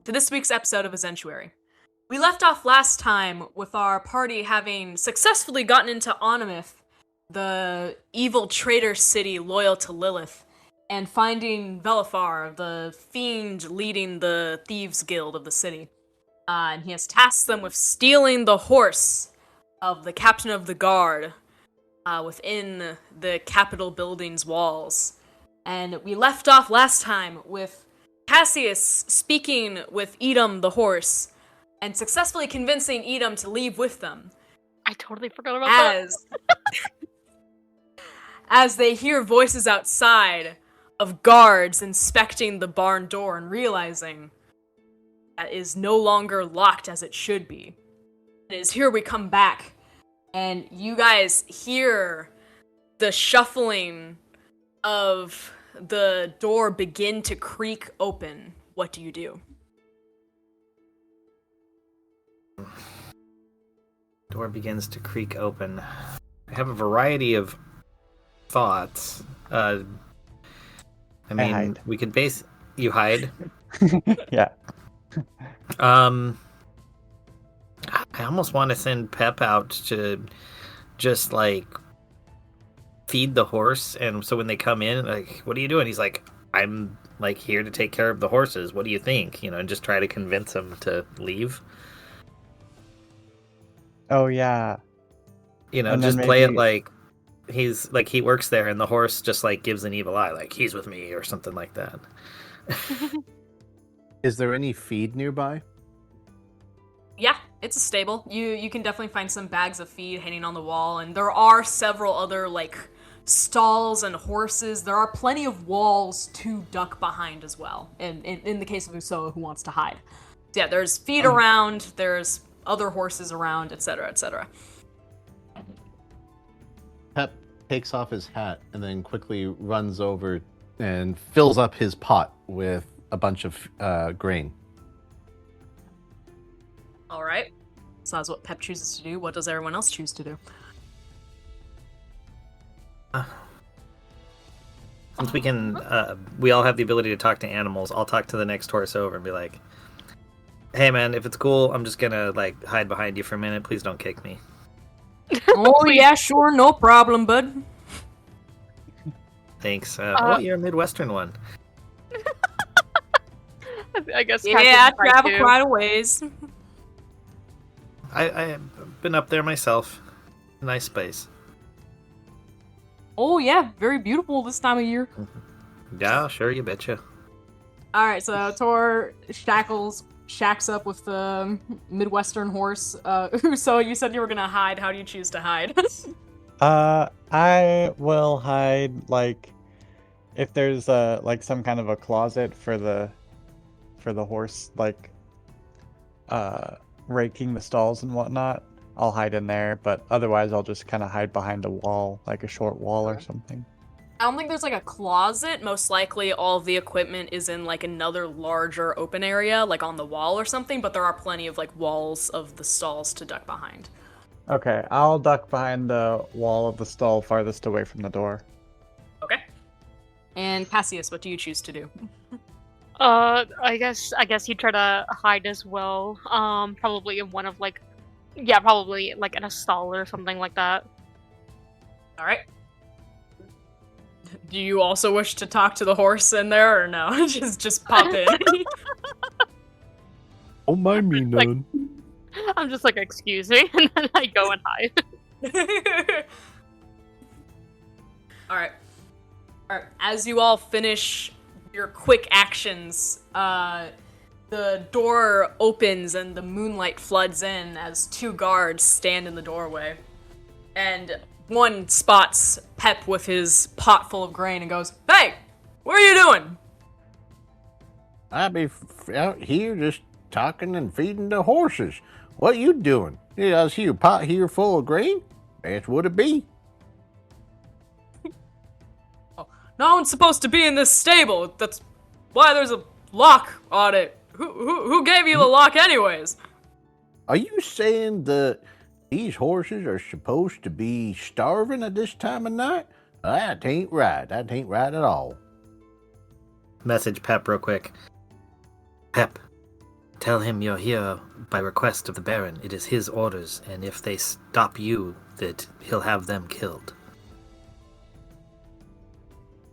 to this week's episode of Essentuary. We left off last time with our party having successfully gotten into Onamith, the evil traitor city loyal to Lilith, and finding Velifar, the fiend leading the thieves guild of the city. And he has tasked them with stealing the horse of the captain of the guard within the Capitol building's walls. And we left off last time with Cassius speaking with Edom the horse and successfully convincing Edom to leave with them. I totally forgot about that. As they hear voices outside of guards inspecting the barn door and realizing that it is no longer locked as it should be. It is here we come back, and you guys hear the shuffling of the door begin to creak open. What do you do? Door begins to creak open. I have a variety of thoughts. I mean, we could base... You hide? Yeah. I almost want to send Pep out to just, like, feed the horse, and so when they come in, like, what are you doing? He's like, I'm, like, here to take care of the horses. What do you think? You know, and just try to convince them to leave. Oh, yeah. You know, And just then play it maybe- like he's, like, he works there, and the horse just, like, gives an evil eye, like, he's with me, or something like that. Is there any feed nearby? Yeah, it's a stable. You can definitely find some bags of feed hanging on the wall, and there are several other, like, stalls and horses. There are plenty of walls to duck behind as well, in the case of Usoa, who wants to hide. So yeah, there's feed around, there's other horses around, etc., etc. Pep takes off his hat and then quickly runs over and fills up his pot with a bunch of grain. Alright. So that's what Pep chooses to do. What does everyone else choose to do? Since we can, we all have the ability to talk to animals, I'll talk to the next horse over and be like, hey man, if it's cool, I'm just gonna, like, hide behind you for a minute. Please don't kick me. Oh yeah, sure, no problem, bud. Thanks. Oh, you're a Midwestern one. I guess. Yeah, I Captain's right, travel too. quite a ways. I've been up there myself. Nice space. Oh yeah, very beautiful this time of year. Yeah, sure, you betcha. Alright, so Tor shacks up with the Midwestern horse. So you said you were gonna hide. How do you choose to hide? I will hide, like, if there's like some kind of a closet for the horse, like, raking the stalls and whatnot. I'll hide in there, but otherwise I'll just kind of hide behind a wall, like a short wall or something. I don't think there's like a closet. Most likely all of the equipment is in like another larger open area, like on the wall or something, but there are plenty of like walls of the stalls to duck behind. Okay, I'll duck behind the wall of the stall farthest away from the door. Okay. And Cassius, what do you choose to do? I guess he'd try to hide as well. Probably in one of probably like in a stall or something like that. Alright. Do you also wish to talk to the horse in there, or no? just pop in. Oh, mind me Like- none. I'm just like, excuse me, and then I go and hide. Alright. Alright, as you all finish your quick actions, the door opens and the moonlight floods in as two guards stand in the doorway. And one spots Pep with his pot full of grain and goes, "Hey, what are you doing?" I be out here just talking and feeding the horses. What you doing? Yeah, I see a pot here full of grain. That's what it be. No one's supposed to be in this stable. That's why there's a lock on it. Who gave you the lock anyways? Are you saying that these horses are supposed to be starving at this time of night? That ain't right. That ain't right at all. Message Pep real quick. Pep, Tell him you're here by request of the Baron. It is his orders, and if they stop you, that he'll have them killed.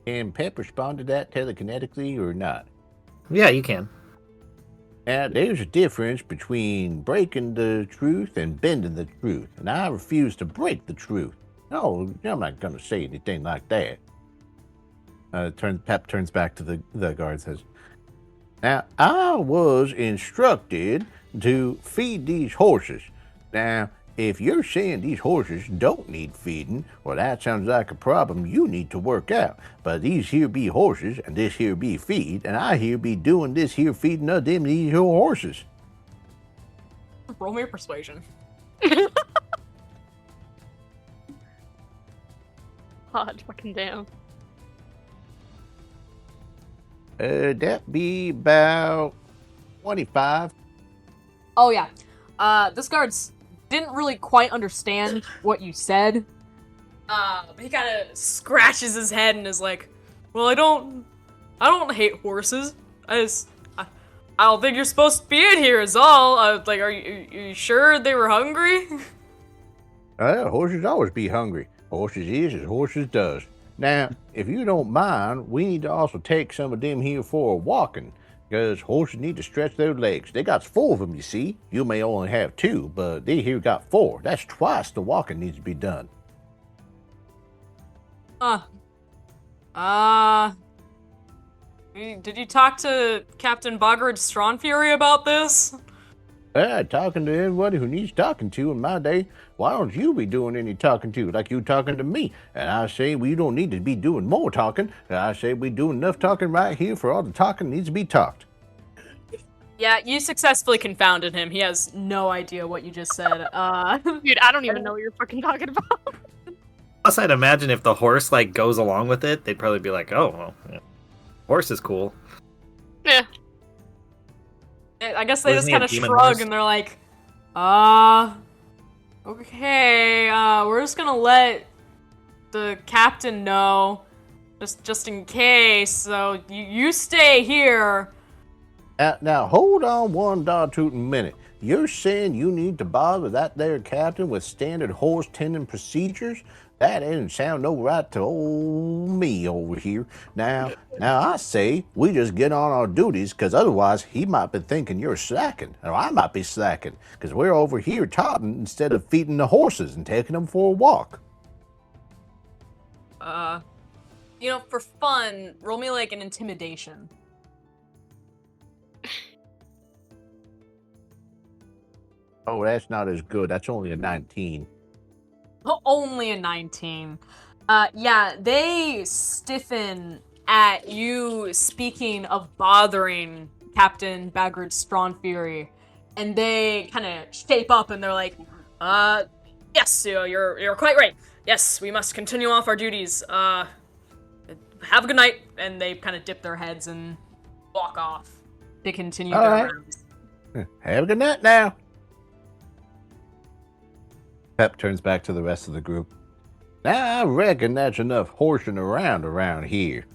Can Pep respond to that telekinetically or not? Yeah, you can. Now, there's a difference between breaking the truth and bending the truth, and I refuse to break the truth. No, I'm not going to say anything like that. Pep turns back to the guard and says, now, I was instructed to feed these horses. Now, if you're saying these horses don't need feeding, well, that sounds like a problem you need to work out. But these here be horses, and this here be feed, and I here be doing this here feeding of them these here horses. Roll me a persuasion. God, fucking damn. That be about 25. Oh yeah. This guard's didn't really quite understand what you said. He kind of scratches his head and is like, "Well, I don't hate horses. I don't think you're supposed to be in here. Is all. Are you sure they were hungry?" Horses always be hungry. Horses is as horses does. Now, if you don't mind, we need to also take some of them here for a walking, because horses need to stretch their legs. They got 4 of them, you see. You may only have 2, but they here got 4. That's twice the walking needs to be done. Did you talk to Captain Bogard Strawnfury about this? Talking to everybody who needs talking to in my day. Why don't you be doing any talking to, like you talking to me? And I say we don't need to be doing more talking. And I say we do enough talking right here for all the talking needs to be talked. Yeah, you successfully confounded him. He has no idea what you just said. Dude, I don't even know what you're fucking talking about. Plus, I'd imagine if the horse like goes along with it, they'd probably be like, "Oh, well, yeah. Horse is cool." Yeah. I guess they Wasn't just he a kind of demon shrug horse? and they're like, okay, we're just gonna let the captain know, just in case, so you stay here. Now, hold on one tootin' minute. You're saying you need to bother that there captain with standard horse tending procedures? That doesn't sound no right to old me over here. Now I say we just get on our duties, because otherwise he might be thinking you're slacking, or I might be slacking, because we're over here talking instead of feeding the horses and taking them for a walk. For fun, roll me like an intimidation. Oh, that's not as good. That's only a 19. Only a 19. Yeah, they stiffen at you speaking of bothering Captain Bagard Strawnfury, and they kind of shape up and they're like, yes, you're quite right. Yes, we must continue off our duties. Have a good night. And they kind of dip their heads and walk off. They continue All their right. rounds. Have a good night now. Pep turns back to the rest of the group. Now, I reckon that's enough horsing around here.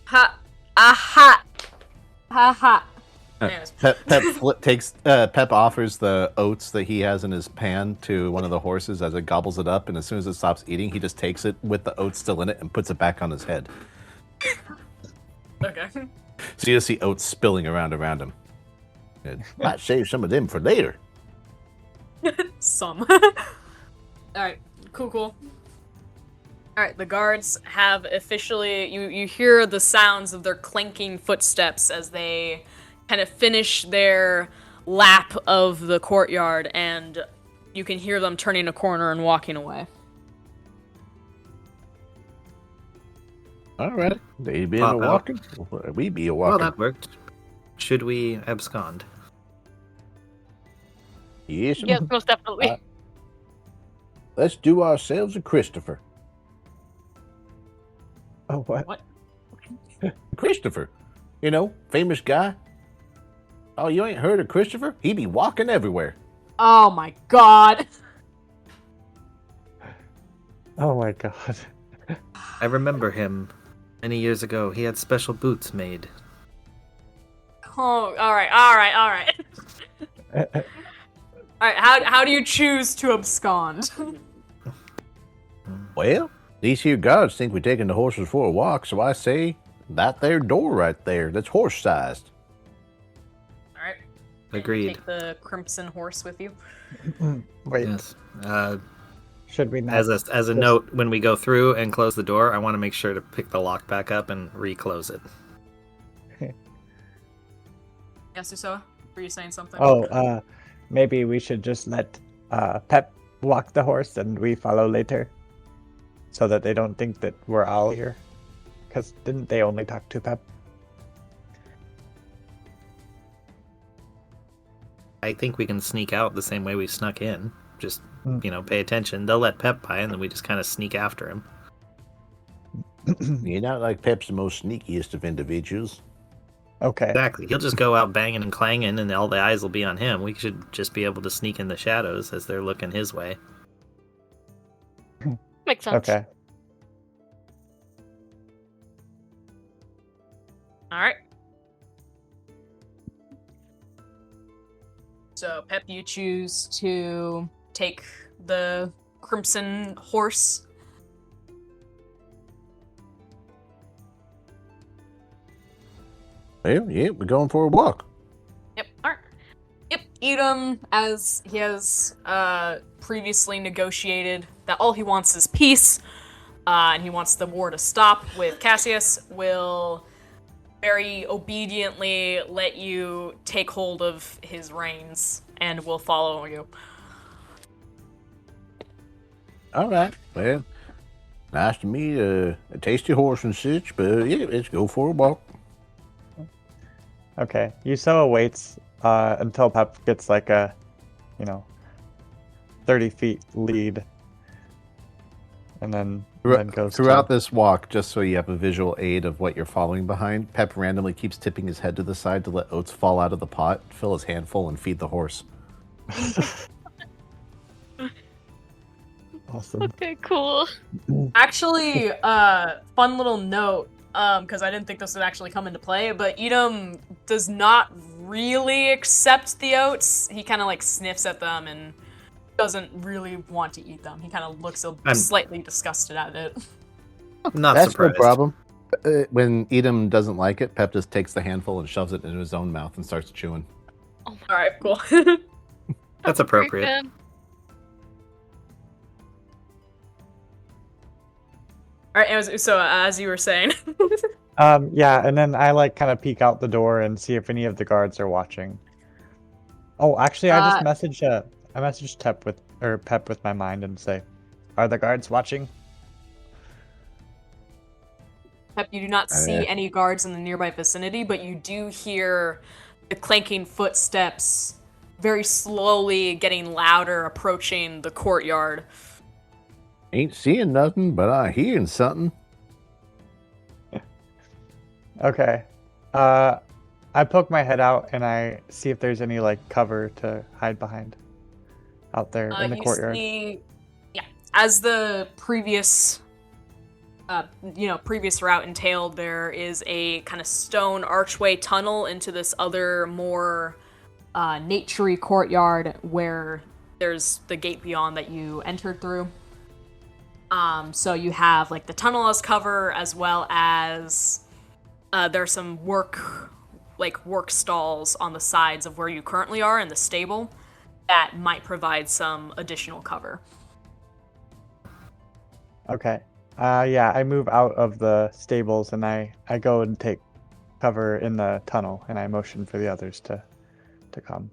Ha! Aha! Ha ha! Anyways. Pep offers the oats that he has in his pan to one of the horses as it gobbles it up, and as soon as it stops eating, he just takes it with the oats still in it and puts it back on his head. Okay. So you just see oats spilling around him. It might save some of them for later. Some. Alright, cool. Alright, the guards have officially... You hear the sounds of their clanking footsteps as they kind of finish their lap of the courtyard, and you can hear them turning a corner and walking away. All right. They be Pop a out. walking. We be a Well, walking. that worked. Should we abscond? Yes. Yes, most definitely. Let's do ourselves a Christopher. Oh, what? What? Christopher. You know, famous guy. Oh, you ain't heard of Christopher? He be walking everywhere. Oh my god. Oh my god. I remember him. Many years ago, he had special boots made. Oh, all right. All right, how do you choose to abscond? Well, these here guards think we're taking the horses for a walk, so I say that there door right there, that's horse-sized. All right. Agreed. Take the crimson horse with you. Wait, Yes. should we not? As a just- note, when we go through and close the door, I want to make sure to pick the lock back up and reclose it. Yes, Usoa? Were you saying something? Oh, maybe we should just let Pep walk the horse and we follow later, so that they don't think that we're all here. Because didn't they only talk to Pep? I think we can sneak out the same way we snuck in. Just, pay attention. They'll let Pep by, and then we just kind of sneak after him. You're not like Pep's the most sneakiest of individuals. Okay. Exactly. He'll just go out banging and clanging, and all the eyes will be on him. We should just be able to sneak in the shadows as they're looking his way. Makes sense. Okay. All right. So, Pep, you choose to take the crimson horse. Well, yeah, we're going for a walk. Yep. All right. Yep. Edom, as he has previously negotiated that all he wants is peace, and he wants the war to stop with Cassius, will very obediently let you take hold of his reins and will follow you. All right. Well, nice to meet a tasty horse and such, but yeah, let's go for a walk. Okay. Usoa waits until Pep gets like a, 30 feet lead. And then goes Throughout to... this walk, just so you have a visual aid of what you're following behind, Pep randomly keeps tipping his head to the side to let oats fall out of the pot, fill his handful, and feed the horse. Awesome. Okay, cool. Actually, fun little note, because I didn't think this would actually come into play, but Edom does not really accept the oats. He kind of like sniffs at them and doesn't really want to eat them. He kind of looks slightly disgusted at it. Not That's surprised. no problem. When Edom doesn't like it, Pep just takes the handful and shoves it into his own mouth and starts chewing. All right, cool. That's appropriate. Freaking- All right, so as you were saying. Yeah, and then I like kind of peek out the door and see if any of the guards are watching. Oh, actually, I just messaged Pep with my mind and say, "Are the guards watching?" Pep, you do not see any guards in the nearby vicinity, but you do hear the clanking footsteps very slowly getting louder approaching the courtyard. Ain't seeing nothing, but I hearing something. Okay. I poke my head out and I see if there's any like cover to hide behind out there in the You courtyard. see, as the previous route entailed, there is a kind of stone archway tunnel into this other more naturey courtyard where there's the gate beyond that you entered through. So you have like the tunnel as cover, as well as there's some work stalls on the sides of where you currently are in the stable that might provide some additional cover. Okay. Yeah, I move out of the stables and I go and take cover in the tunnel and I motion for the others to come.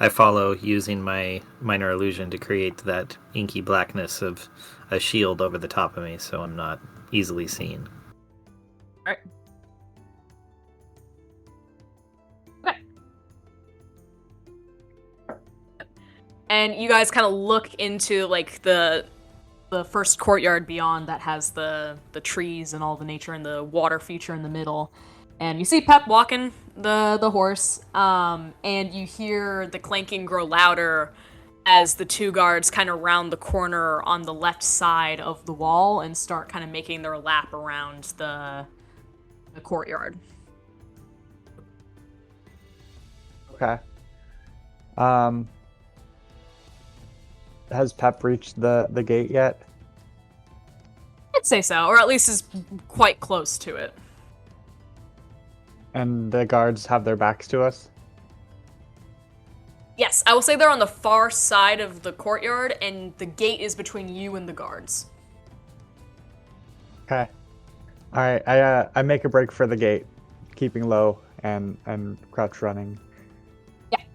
I follow using my minor illusion to create that inky blackness of a shield over the top of me so I'm not easily seen. Alright. Okay. And you guys kind of look into like the first courtyard beyond that has the trees and all the nature and the water feature in the middle. And you see Pep walking the horse, and you hear the clanking grow louder as the two guards kind of round the corner on the left side of the wall and start kind of making their lap around the the courtyard. Okay. Has Pep reached the gate yet? I'd say so, or at least is quite close to it. And the guards have their backs to us? Yes, I will say they're on the far side of the courtyard, and the gate is between you and the guards. Okay. Alright, I make a break for the gate, keeping low and crouch running.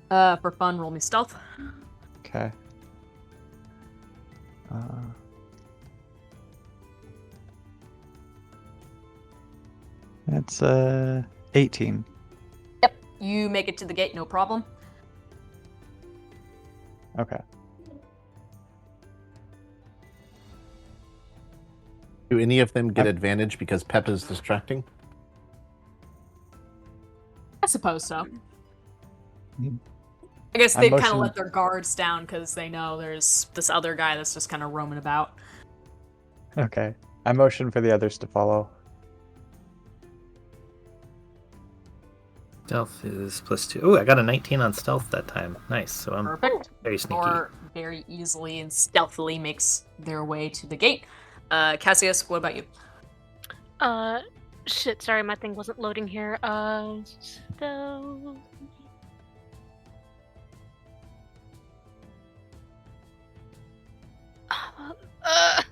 For fun, roll me stealth. Okay. That's 18. Yep, you make it to the gate, no problem. Okay. Do any of them get advantage because Pep is distracting? I suppose so. Mhm. I guess I'm they've kind of motioning- let their guards down because they know there's this other guy that's just kind of roaming about. Okay. I motion for the others to follow. Stealth is +2. Oh, I got a 19 on stealth that time. Nice. So I'm Perfect. very sneaky. Or very easily and stealthily makes their way to the gate. Cassius, what about you? Shit, sorry, my thing wasn't loading here. So...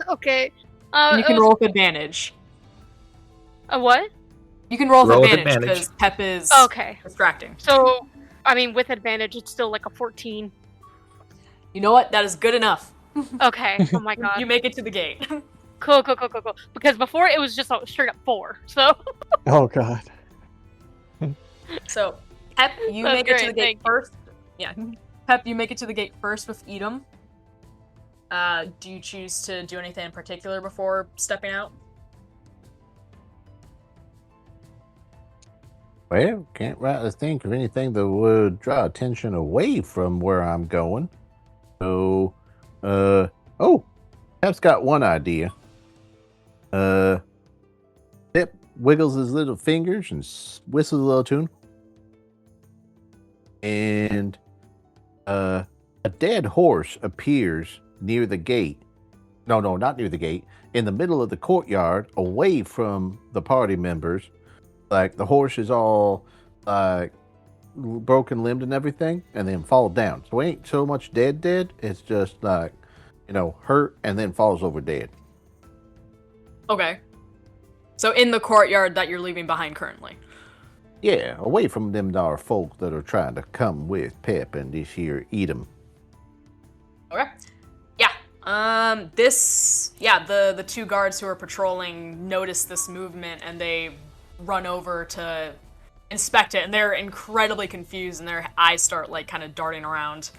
okay. And you can roll with advantage. A what? You can roll with Roll with advantage advantage. because Pep is Okay. distracting. So, I mean, with advantage, it's still like a 14. You know what? That is good enough. Okay. Oh my god. You make it to the gate. Cool. Because before it was just a straight up 4. So. Oh god. So, Pep, you That's make it to great, the gate thank you. first. Yeah. Pep, you make it to the gate first with Edom. Do you choose to do anything in particular before stepping out? Well, can't rightly think of anything that would draw attention away from where I'm going. So, oh, Pep's got one idea. Pep wiggles his little fingers and whistles a little tune. And, a dead horse appears near the gate. No, not near the gate. In the middle of the courtyard, away from the party members. Like, the horse is all, broken limbed and everything, and then fall down. So it ain't so much dead. It's just, like, hurt and then falls over dead. Okay. So in the courtyard that you're leaving behind currently. Yeah, away from them dar folk that are trying to come with Pep and this here Edom. Okay. Yeah. The two guards who are patrolling notice this movement and they run over to inspect it, and they're incredibly confused and their eyes start like kind of darting around.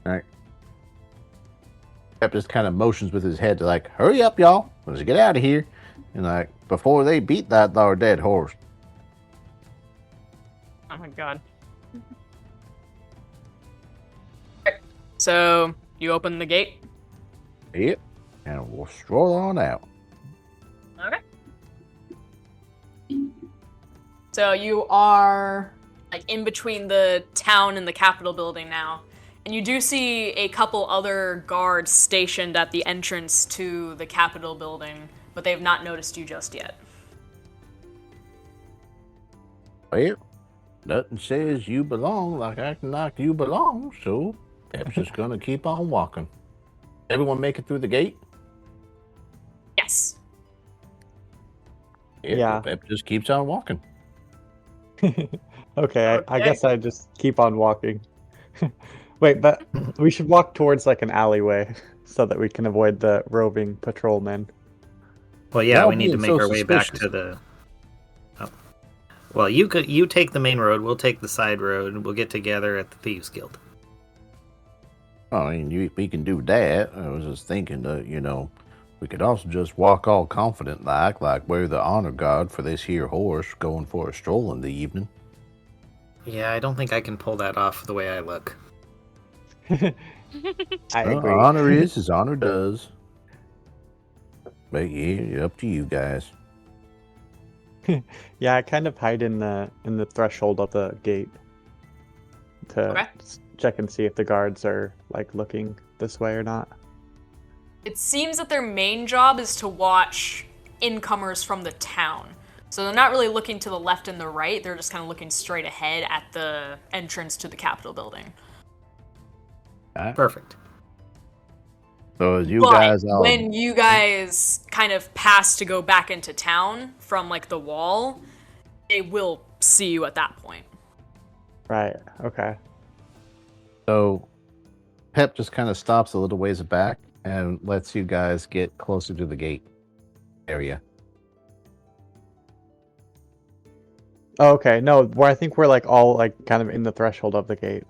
Alright. Pep just kind of motions with his head to like, hurry up, y'all. Let's get out of here. And like, before they beat that thar dead horse. Oh my god. Okay. So you open the gate. Yep. And we'll stroll on out. Okay. So you are like in between the town and the Capitol building now. And you do see a couple other guards stationed at the entrance to the Capitol building, but they have not noticed you just yet. Well, nothing says you belong like acting like you belong, so Pep's just gonna keep on walking. Everyone make it through the gate? Yes. Yeah. Pep just keeps on walking. Okay, I Okay. guess I just keep on walking. Wait, but we should walk towards like an alleyway so that we can avoid the roving patrolmen. Well, yeah, Y'all we need to being make so our way back suspicious. to the. Oh. Well, you take the main road. We'll take the side road, and we'll get together at the Thieves Guild. I mean, we can do that. I was just thinking that, we could also just walk all confident like we're the honor guard for this here horse going for a stroll in the evening. Yeah, I don't think I can pull that off the way I look. I agree. Honor is as honor does. But yeah, up to you guys. Yeah, I kind of hide in the threshold of the gate to Okay. check and see if the guards are like looking this way or not. It seems that their main job is to watch incomers from the town. So they're not really looking to the left and the right, they're just kind of looking straight ahead at the entrance to the Capitol building. Perfect. So as you But guys all when you guys kind of pass to go back into town from like the wall, they will see you at that point. Right. Okay. So Pep just kind of stops a little ways back and lets you guys get closer to the gate area. Oh, okay. No, where I think we're like all like kind of in the threshold of the gate.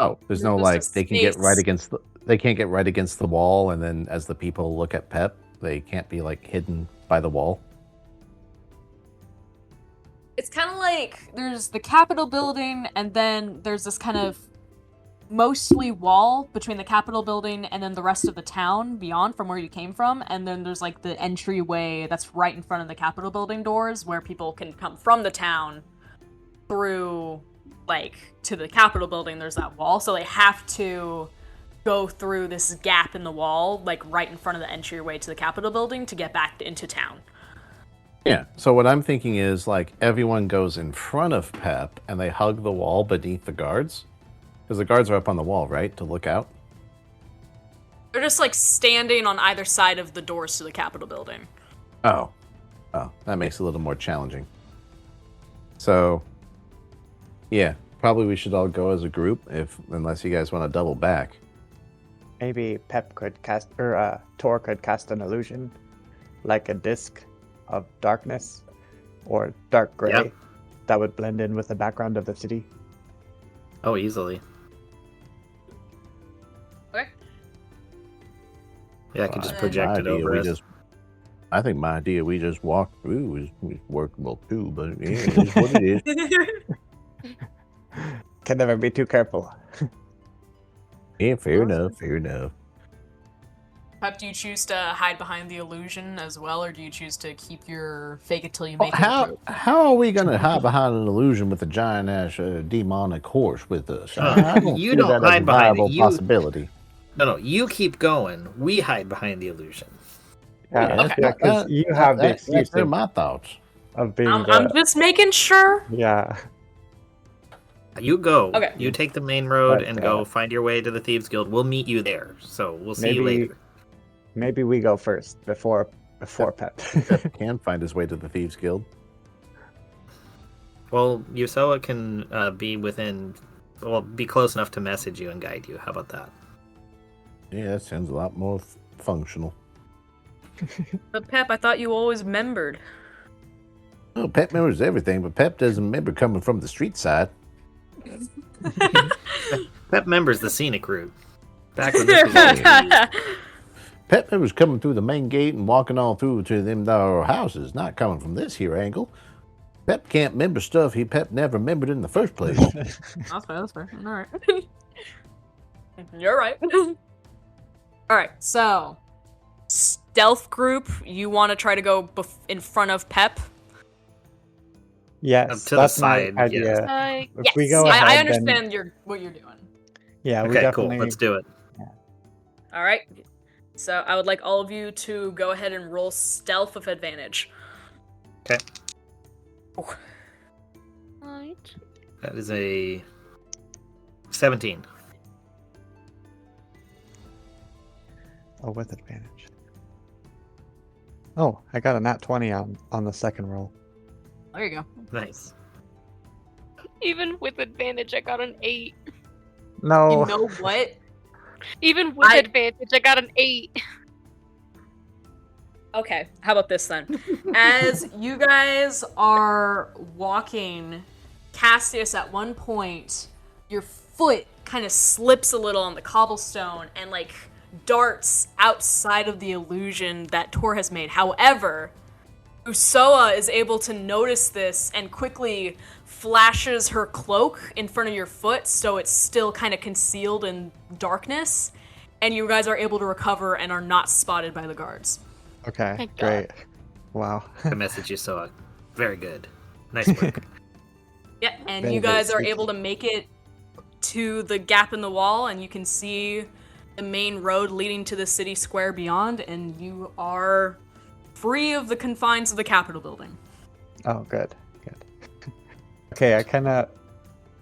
Oh, there's no There's like just a they can get right space. against they can't get right against the wall, and then as the people look at Pep, they can't be like hidden by the wall. It's kind of like there's the Capitol building, and then there's this kind of mostly wall between the Capitol building and then the rest of the town beyond from where you came from, and then there's like the entryway that's right in front of the Capitol building doors where people can come from the town through like to the Capitol building. There's that wall, so they have to go through this gap in the wall like right in front of the entryway to the Capitol building to get back into town. Yeah. So what I'm thinking is like everyone goes in front of Pep and they hug the wall beneath the guards, because the guards are up on the wall, right, to look out. They're just like standing on either side of the doors to the Capitol building. Oh, that makes it a little more challenging. So, yeah, probably we should all go as a group, unless you guys want to double back. Maybe Pep could cast, or Tor could cast an illusion, like a disc of darkness or dark gray, Yep. that would blend in with the background of the city. Oh, easily. Okay. Yeah, I can just Well, project My it idea, over us. I think my idea we just walk through is workable too, but yeah, it is what it is. Can never be too careful. Yeah, fair enough. Pep, do you choose to hide behind the illusion as well, or do you choose to keep your fake it till you Oh, make it? how are we gonna hide behind an illusion with a giant ass demonic horse with us? I don't You see don't that as hide a behind it. viable You- possibility. No, you keep going. We hide behind the illusion. Yeah, Okay. yeah, because you have the excuse They're of, my thoughts. of being I'm just making sure. yeah. You go. Okay. You take the main road But, and go find your way to the Thieves Guild. We'll meet you there. So we'll see you Maybe- later. Maybe we go first before Pep. Pep can find his way to the Thieves Guild. Well, Yusoa can be close enough to message you and guide you. How about that? Yeah, that sounds a lot more functional. But Pep, I thought you always remembered. Oh, Pep remembers everything, but Pep doesn't remember coming from the street side. Pep members the scenic route. Back when this was all Pep remembers coming through the main gate and walking all through to them there houses, not coming from this here angle. Pep can't remember stuff Pep never remembered in the first place. That's fair. All right. You're right. All right, so stealth group, you want to try to go in front of Pep? Yes, To the that's side, my idea. yes. If Yes, we go I ahead, then- understand what you're doing. Yeah, we Okay, definitely. cool. Let's do it. All right. So I would like all of you to go ahead and roll stealth with advantage. Okay. Right. That is a 17. Oh, with advantage. Oh, I got a nat 20 on the second roll. There you go. Nice. Even with advantage, I got an 8. No. You know what? Even with advantage, I got an 8. Okay, how about this then? As you guys are walking, Cassius, at one point, your foot kind of slips a little on the cobblestone and like darts outside of the illusion that Tor has made. However, Usoa is able to notice this and quickly flashes her cloak in front of your foot, so it's still kind of concealed in darkness, and you guys are able to recover and are not spotted by the guards. Okay, Thank great. Wow. I message you, so very good. Nice work. Yeah, and Very you good, guys are sneaky. able to make it to the gap in the wall, and you can see the main road leading to the city square beyond, and you are free of the confines of the Capitol building. Oh, good. Okay,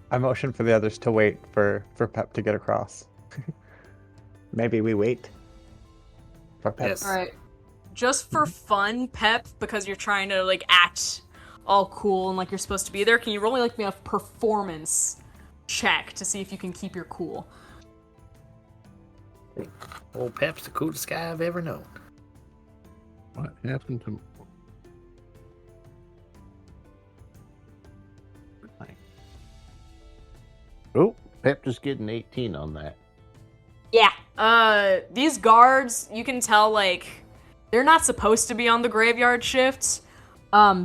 I motion for the others to wait for Pep to get across. Maybe we wait for Pep. Yes. Alright. Just for fun, Pep, because you're trying to, like, act all cool and like you're supposed to be there, can you roll me, like, me a performance check to see if you can keep your cool? Old Pep's the coolest guy I've ever known. What happened to? Oh, Pep just getting 18 on that. Yeah. These guards, you can tell, like, they're not supposed to be on the graveyard shifts.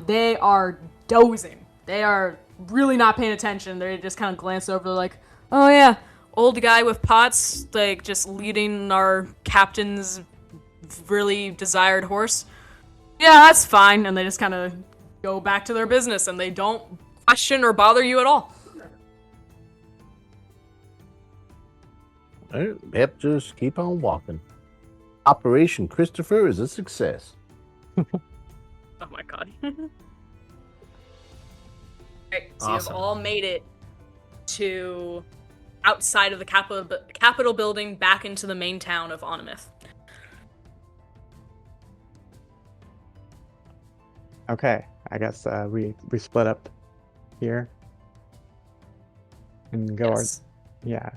They are dozing. They are really not paying attention. They just kind of glance over, like, oh yeah, old guy with pots, like, just leading our captain's really desired horse. Yeah, that's fine. And they just kind of go back to their business, and they don't question or bother you at all. Pep just keep on walking. Operation Christopher is a success. Oh my god. Alright, so Awesome. you've all made it to outside of the Capitol building back into the main town of Onamith. Okay, I guess we split up here and go Yes. yeah.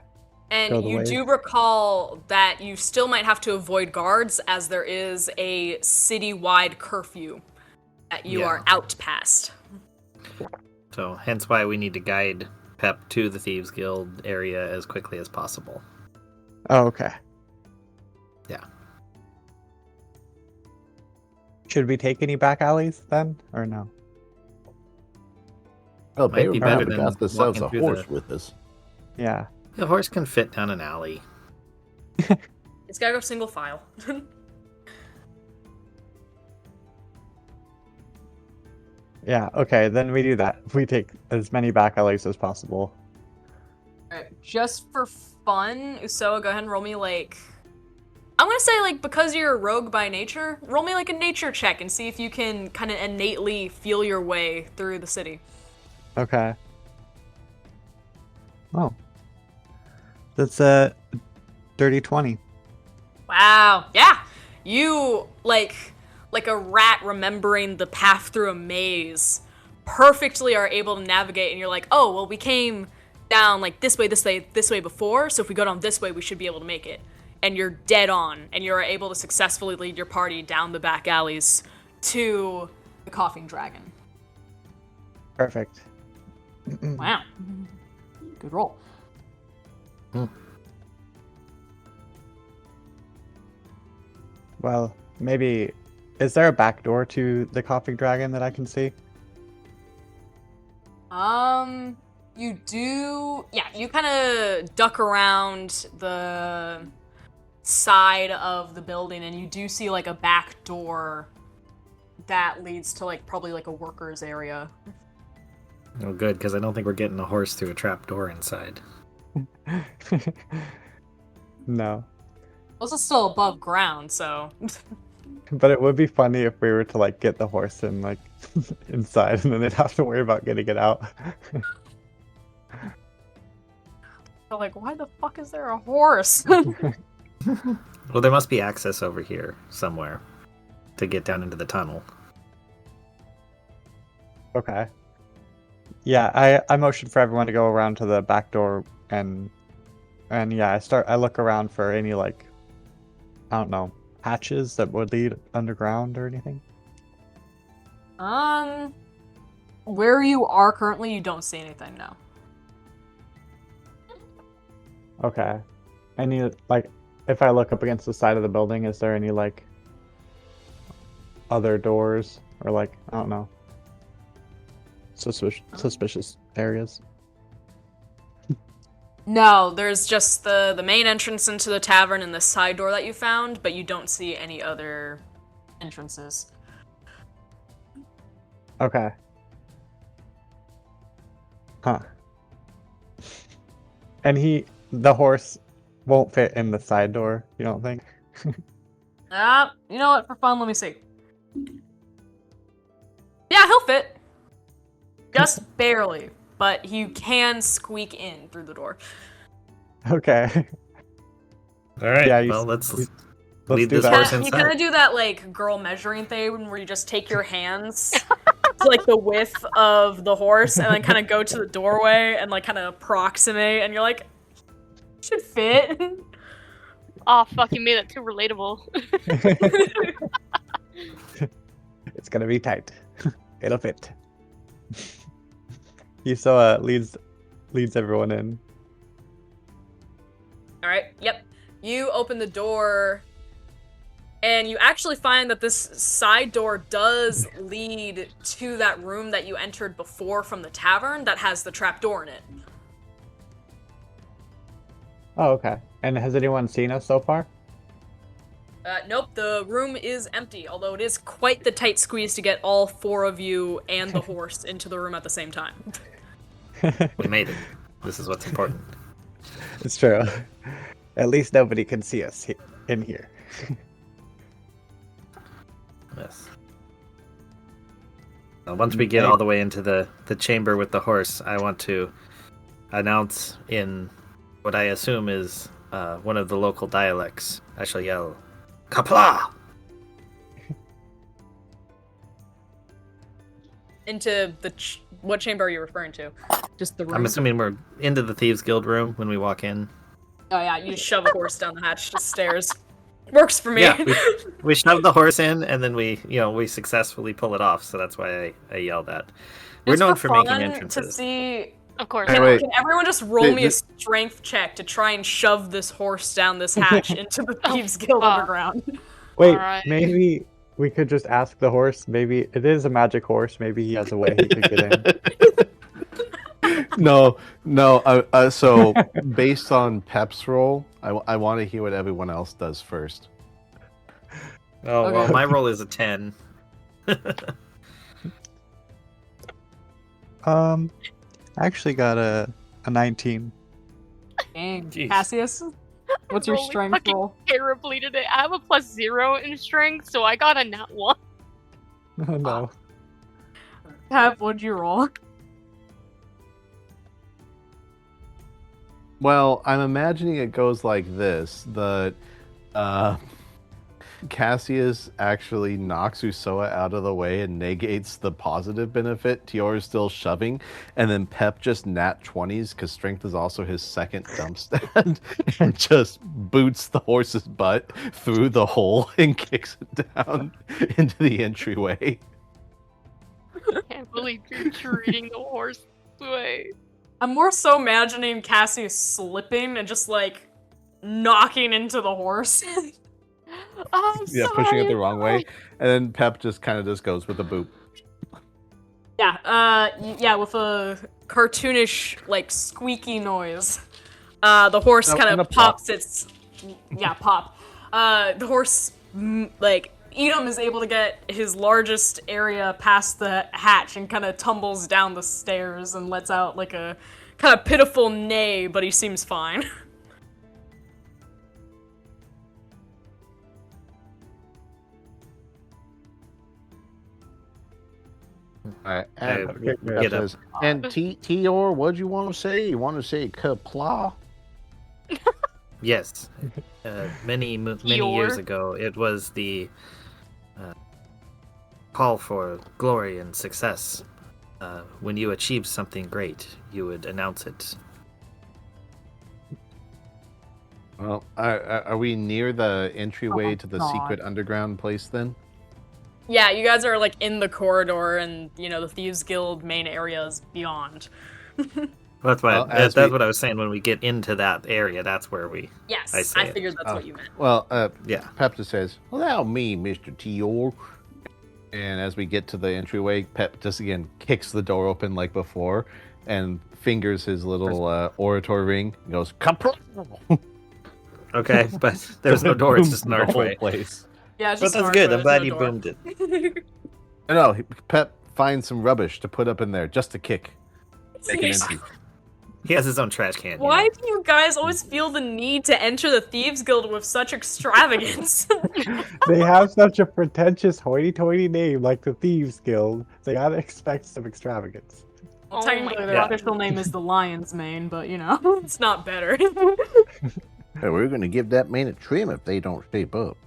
And Go the you ways. do recall that you still might have to avoid guards as there is a citywide curfew that you Yeah. are out past. So hence why we need to guide Pep to the Thieves Guild area as quickly as possible. Oh, okay. Yeah. Should we take any back alleys then, or no? Oh, Might they be remember better we than got themselves a walking through horse the- with us. Yeah. The horse can fit down an alley. It's gotta go single file. Yeah, okay, then we do that. We take as many back alleys as possible. Alright, just for fun, Usoa, go ahead and roll me, like... I'm gonna say, like, because you're a rogue by nature, roll me, like, a nature check and see if you can kind of innately feel your way through the city. Okay. Oh. That's a dirty 20. Wow, yeah! You, like a rat remembering the path through a maze, perfectly are able to navigate, and you're like, oh, well, we came down, like, this way before, so if we go down this way, we should be able to make it. And you're dead on, and you're able to successfully lead your party down the back alleys to the Coughing Dragon. Perfect. Wow. Good roll. Well, maybe... Is there a back door to the coughing dragon that I can see? You do... Yeah, you kind of duck around the side of the building, and you do see, like, a back door that leads to, like, probably, like, a worker's area. Oh, good, because I don't think we're getting a horse through a trap door inside. No. Also still above ground, so... But it would be funny if we were to, like, get the horse in, like, inside, and then they'd have to worry about getting it out. So, like, why the fuck is there a horse? Well, there must be access over here somewhere to get down into the tunnel. Okay. Yeah, I motioned for everyone to go around to the back door, and yeah, I look around for any, like, I don't know, hatches that would lead underground or anything. Where you are currently, you don't see anything, no. Okay. Any, like, if I look up against the side of the building, is there any, like, other doors or, like, I don't know, suspicious areas? No, there's just the main entrance into the tavern and the side door that you found, but you don't see any other entrances. Okay. Huh. And the horse won't fit in the side door, you don't think? You know what? For fun, let me see. Yeah, he'll fit. Just barely, but he can squeak in through the door. Okay. All right. Yeah, well, let's let's lead do this that. horse You kind inside. of do that like girl measuring thing where you just take your hands to like the width of the horse and then kind of go to the doorway and like kind of approximate, and you're like, should fit. Oh fuck, you made it too relatable. It's gonna be tight. It'll fit. He so leads everyone in. All right. Yep. You open the door, and you actually find that this side door does lead to that room that you entered before from the tavern that has the trap door in it. Oh, okay. And has anyone seen us so far? Nope, the room is empty, although it is quite the tight squeeze to get all four of you and the horse into the room at the same time. We made it. This is what's important. It's true. At least nobody can see us in here. Yes. Once we get all the way into the chamber with the horse, I want to announce in what I assume is one of the local dialects. I shall yell, "Kapla!" Into the what chamber are you referring to? Just the room? I'm assuming we're into the Thieves Guild room when we walk in. Oh yeah, you just shove a horse down the hatch, just stairs. Works for me. Yeah, we shove the horse in, and then we successfully pull it off. So that's why I yelled that. We're Just known for making fun entrances. To see, Of course. Hey, can, wait. can everyone just roll me a Th- strength check to try and shove this horse down this hatch into the Thieves Guild fuck. underground? Wait, Alright. maybe we could just ask the horse. Maybe it is a magic horse. Maybe he has a way he could get in. No. So based on Pep's roll, I want to hear what everyone else does first. Oh well, Okay. my roll is a 10. I actually got a 19. Dang. Jeez. Cassius, what's your Rolling strength fucking roll? terribly today. I have a +0 in strength, so I got a nat 1. Oh no. Pep, what'd you roll? Well, I'm imagining it goes like this: that Cassius actually knocks Usoa out of the way and negates the positive benefit. Tior is still shoving, and then Pep just nat 20s because strength is also his second dump stat, and just boots the horse's butt through the hole and kicks it down into the entryway. I can't believe you're treating the horse this way. I'm more so imagining Cassius slipping and just like knocking into the horse. I'm Yeah, sorry, pushing it the I'm wrong way, and then Pep just kind of just goes with a boop. Yeah, with a cartoonish, like, squeaky noise. The horse No, kind and a of pop. pops its... Yeah, pop. The horse, like, Edom is able to get his largest area past the hatch and kind of tumbles down the stairs and lets out, like, a kind of pitiful neigh, but he seems fine. Alright, I and Okay, Pep get up. says, and Tior, what'd you want to say? You want to say kapla? Yes. Many years Eeyore. ago, it was the call for glory and success. When you achieved something great, you would announce it. Well, are we near the entryway Oh, to the God. secret underground place then? Yeah, you guys are, like, in the corridor and, you know, the Thieves Guild main area is beyond. That's why. Well, as that's we- what I was saying. When we get into that area, that's where we. Yes, I see I it. figured that's Oh. what you meant. Well, Yeah. Pep just says, allow me, Mr. Tior. And as we get to the entryway, Pep just again kicks the door open like before and fingers his little oratory ring and goes, kapla! Okay, but there's no door. It's just an The whole archway. place. Yeah, it's But just that's an good. archway, I'm glad there's you no door. boomed it. No, Pep find some rubbish to put up in there just to kick. Make it empty. He has his own trash can. Why You know? do you guys always feel the need to enter the Thieves Guild with such extravagance? They have such a pretentious hoity-toity name like the Thieves Guild. They gotta expect some extravagance. Well, Oh technically my their God. official name is the Lion's Mane, but you know, it's not better. Hey, we're gonna give that man a trim if they don't shape up.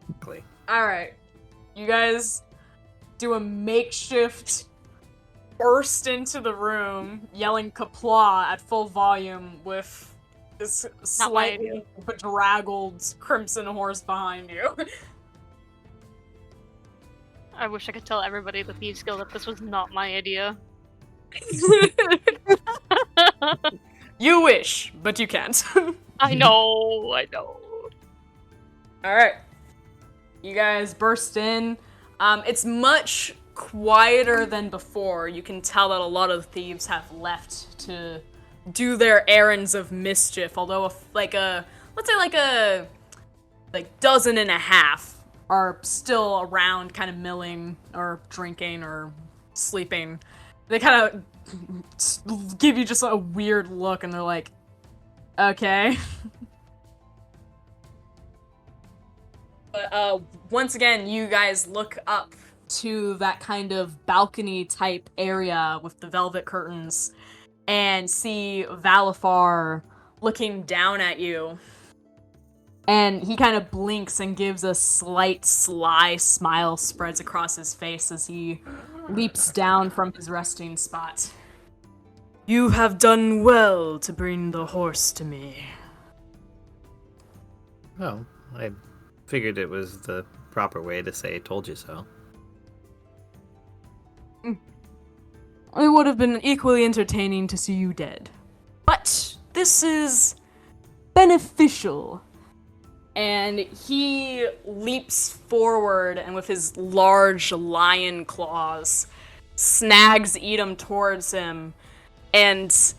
Exactly. Alright. You guys do a makeshift burst into the room, yelling Kapla at full volume with this Not my slightly bedraggled crimson horse behind you. I wish I could tell everybody at the Thieves Guild that this was not my idea. You wish, but you can't. I know. Alright. You guys burst in. It's much quieter than before. You can tell that a lot of thieves have left to do their errands of mischief, although let's say dozen and a half are still around kind of milling or drinking or sleeping. They kind of give you just a weird look and they're like, okay. But once again, you guys look up to that kind of balcony type area with the velvet curtains and see Valafar looking down at you. And he kind of blinks and gives a slight sly smile spreads across his face as he leaps down from his resting spot. You have done well to bring the horse to me. Well, I figured it was the proper way to say "told you so." It would have been equally entertaining to see you dead. But this is beneficial. And he leaps forward and with his large lion claws snags Edom towards him and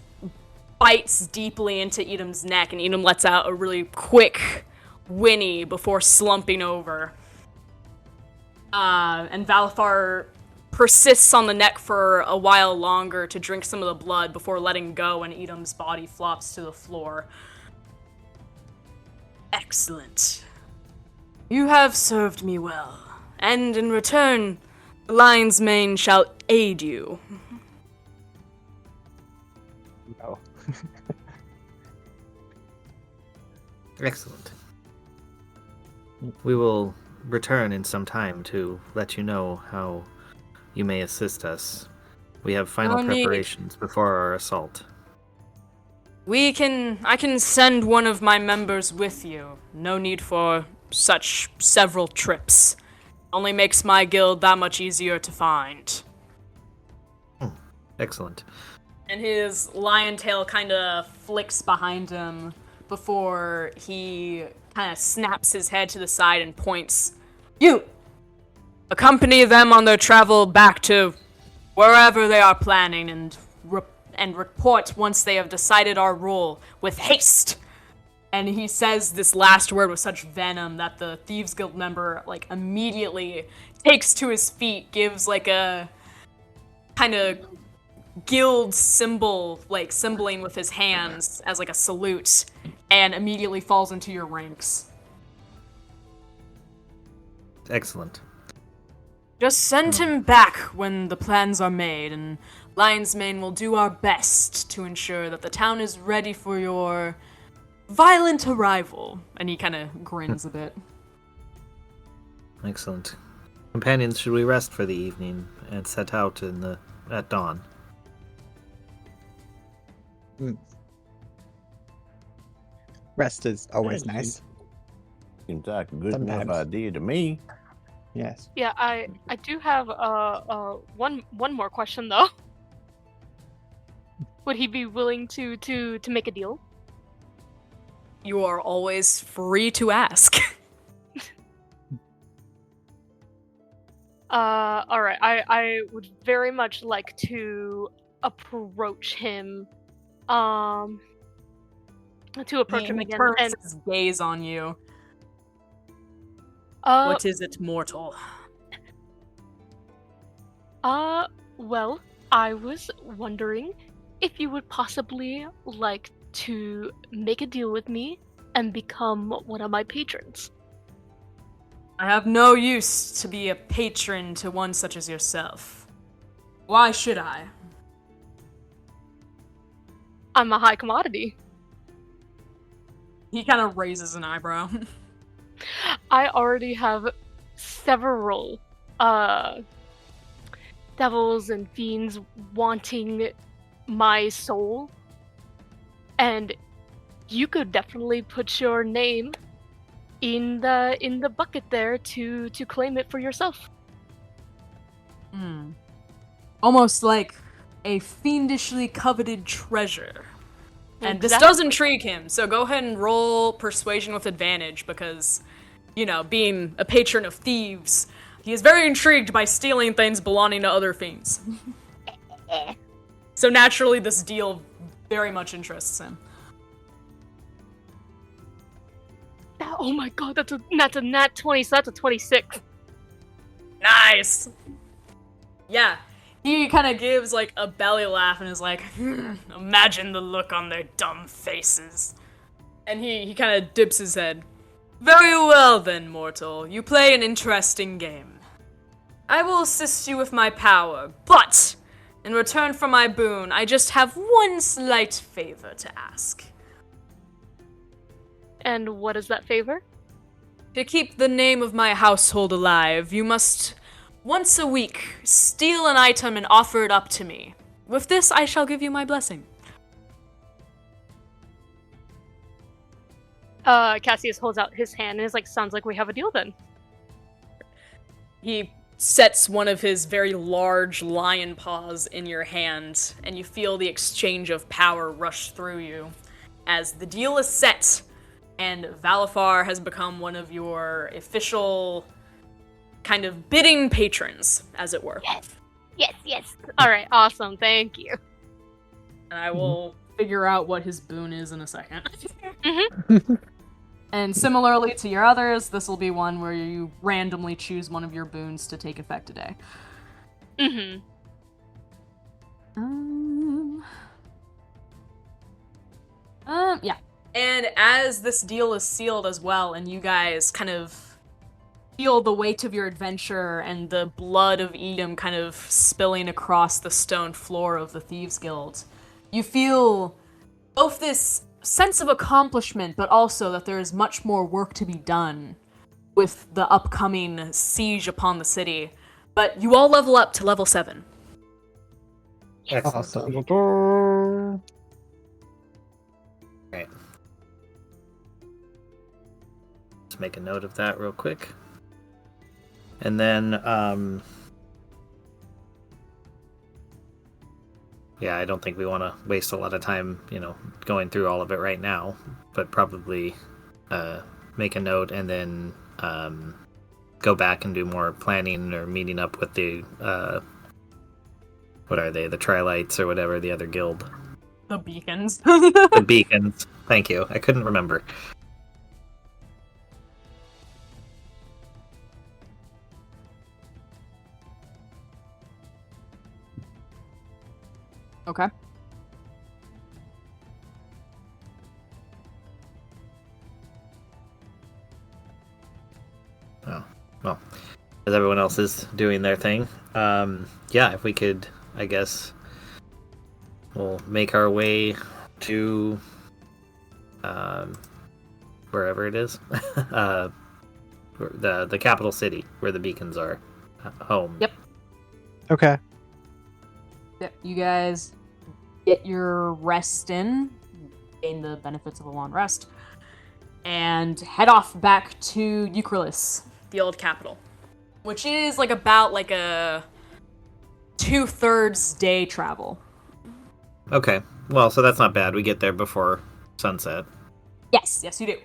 bites deeply into Edom's neck, and Edom lets out a really quick whinny before slumping over. And Valafar persists on the neck for a while longer to drink some of the blood before letting go, and Edom's body flops to the floor. Excellent. You have served me well, and in return, the Lion's Mane shall aid you. No. Excellent. We will return in some time to let you know how you may assist us. We have final No need. preparations before our assault. I can send one of my members with you. No need for such several trips. Only makes my guild that much easier to find. Excellent. And his lion tail kind of flicks behind him before he kind of snaps his head to the side and points. You! Accompany them on their travel back to wherever they are planning and report once they have decided our rule with haste. And he says this last word with such venom that the Thieves Guild member immediately takes to his feet, gives a kind of guild symbol, symboling with his hands as a salute, and immediately falls into your ranks. Excellent. Just send him back when the plans are made, and Lion's Mane will do our best to ensure that the town is ready for your violent arrival. And he kind of grins a bit. Excellent. Companions, should we rest for the evening and set out at dawn? Rest is always nice. Seems like a good Sometimes. enough idea to me. Yes. Yeah, I do have one more question though. Would he be willing to make a deal? You are always free to ask. All right. I would very much like to approach him. To approach him He again. turns And his gaze on you. uh, What is it, mortal? Well, I was wondering if you would possibly like to make a deal with me and become one of my patrons. I have no use to be a patron to one such as yourself. Why should I? I'm a high commodity. He kind of raises an eyebrow. I already have several devils and fiends wanting my soul, and you could definitely put your name in the bucket there to claim it for yourself. Almost like a fiendishly coveted treasure. And this Exactly. does intrigue him, so go ahead and roll persuasion with advantage because, being a patron of thieves, he is very intrigued by stealing things belonging to other fiends. So naturally, this deal very much interests him. Oh my god, that's a nat 20, so that's a 26. Nice! Yeah, he kind of gives, like, a belly laugh and is like, imagine the look on their dumb faces. And he kind of dips his head. Very well then, mortal. You play an interesting game. I will assist you with my power, but in return for my boon, I just have one slight favor to ask. And what is that favor? To keep the name of my household alive, you must, once a week, steal an item and offer it up to me. With this, I shall give you my blessing. Cassius holds out his hand and is like, sounds like we have a deal then. He sets one of his very large lion paws in your hand, and you feel the exchange of power rush through you as the deal is set, and Valafar has become one of your official kind of bidding patrons, as it were. Yes. Alright, awesome, thank you. And I will figure out what his boon is in a second. And similarly to your others, this will be one where you randomly choose one of your boons to take effect today. Yeah. And as this deal is sealed as well, and you guys kind of feel the weight of your adventure and the blood of Edom kind of spilling across the stone floor of the Thieves' Guild, you feel both this sense of accomplishment, but also that there is much more work to be done with the upcoming siege upon the city. But you all level up to level 7. Excellent. Awesome. Right. Let's make a note of that real quick. And then, yeah, I don't think we want to waste a lot of time, going through all of it right now, but probably make a note and then go back and do more planning or meeting up with the, what are they, the Trilights or whatever, the other guild. The Beacons. The Beacons. Thank you. I couldn't remember. Okay. Oh, well, as everyone else is doing their thing, yeah, if we could, I guess, we'll make our way to wherever it is, the capital city where the beacons are home. Yep. Okay. Yep. You guys get your rest in, gain the benefits of a long rest, and head off back to Eucralis, the old capital, which is about a 2/3 day travel. Okay, well, so that's not bad. We get there before sunset. Yes, you do.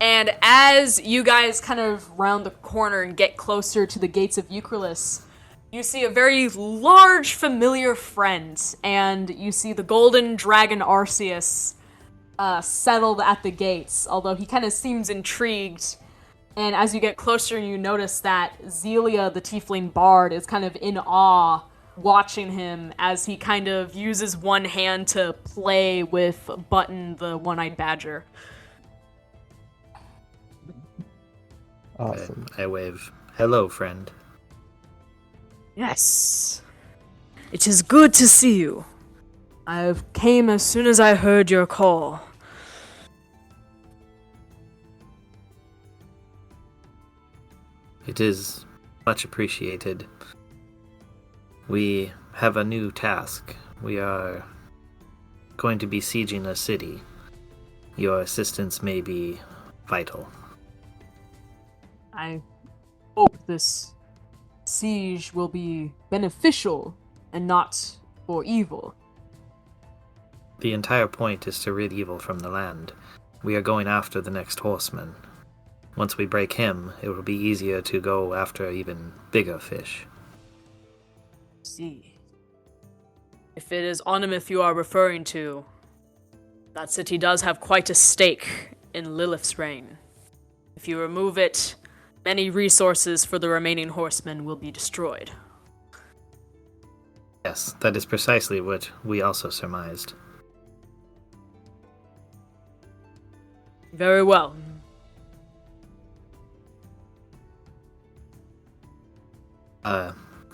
And as you guys kind of round the corner and get closer to the gates of Eucralis, you see a very large, familiar friend, and you see the golden dragon Arceus settled at the gates, although he kind of seems intrigued And as you get closer, you notice that Zelia, the tiefling bard, is kind of in awe watching him as he kind of uses one hand to play with Button, the one-eyed badger. Awesome. I wave. Hello, friend. Yes. It is good to see you. I came as soon as I heard your call. It is much appreciated. We have a new task. We are going to be sieging a city. Your assistance may be vital. I hope this siege will be beneficial and not for evil. The entire point is to rid evil from the land. We are going after the next horseman. Once we break him, it will be easier to go after even bigger fish. See. If it is Onamith you are referring to, that city does have quite a stake in Lilith's reign. If you remove it, many resources for the remaining horsemen will be destroyed. Yes, that is precisely what we also surmised. Very well.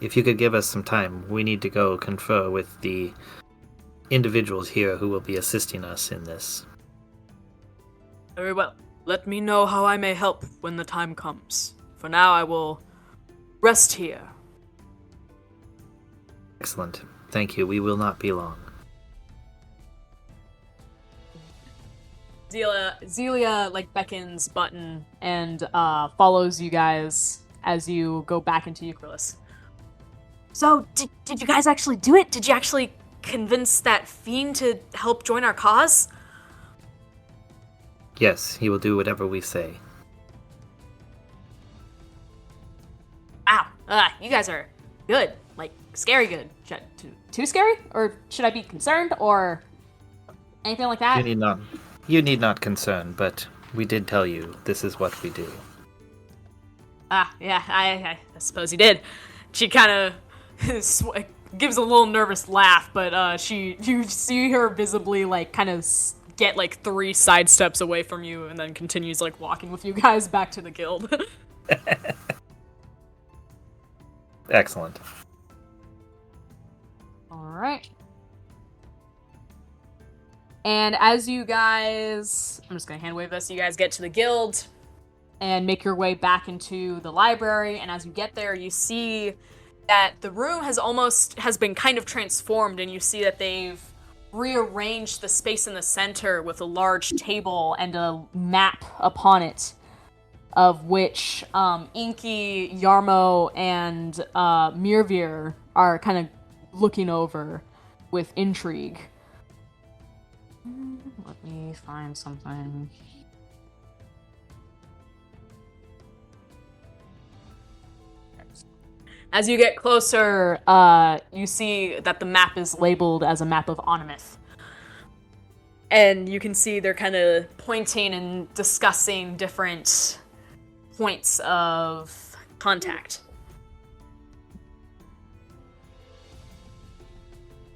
If you could give us some time, we need to go confer with the individuals here who will be assisting us in this. Very well. Let me know how I may help when the time comes. For now, I will rest here. Excellent. Thank you. We will not be long. Zelia beckons Button and follows you guys as you go back into Euclidus. So, did you guys actually do it? Did you actually convince that fiend to help join our cause? Yes, he will do whatever we say. Wow, you guys are good. Scary good. Too scary? Or should I be concerned? Or anything like that? You need not concern, but we did tell you this is what we do. Yeah, I suppose you did. She kind of gives a little nervous laugh, but you see her visibly kind of get 3 side steps away from you, and then continues walking with you guys back to the guild. Excellent. All right. And as you guys, I'm just gonna hand wave this. You guys get to the guild and make your way back into the library. And as you get there, you see that the room has been kind of transformed, and you see that they've rearranged the space in the center with a large table and a map upon it, of which Inky, Yarmo, and Mirvir are kind of looking over with intrigue. Let me find something. As you get closer, you see that the map is labeled as a map of Onamith. And you can see they're kind of pointing and discussing different points of contact.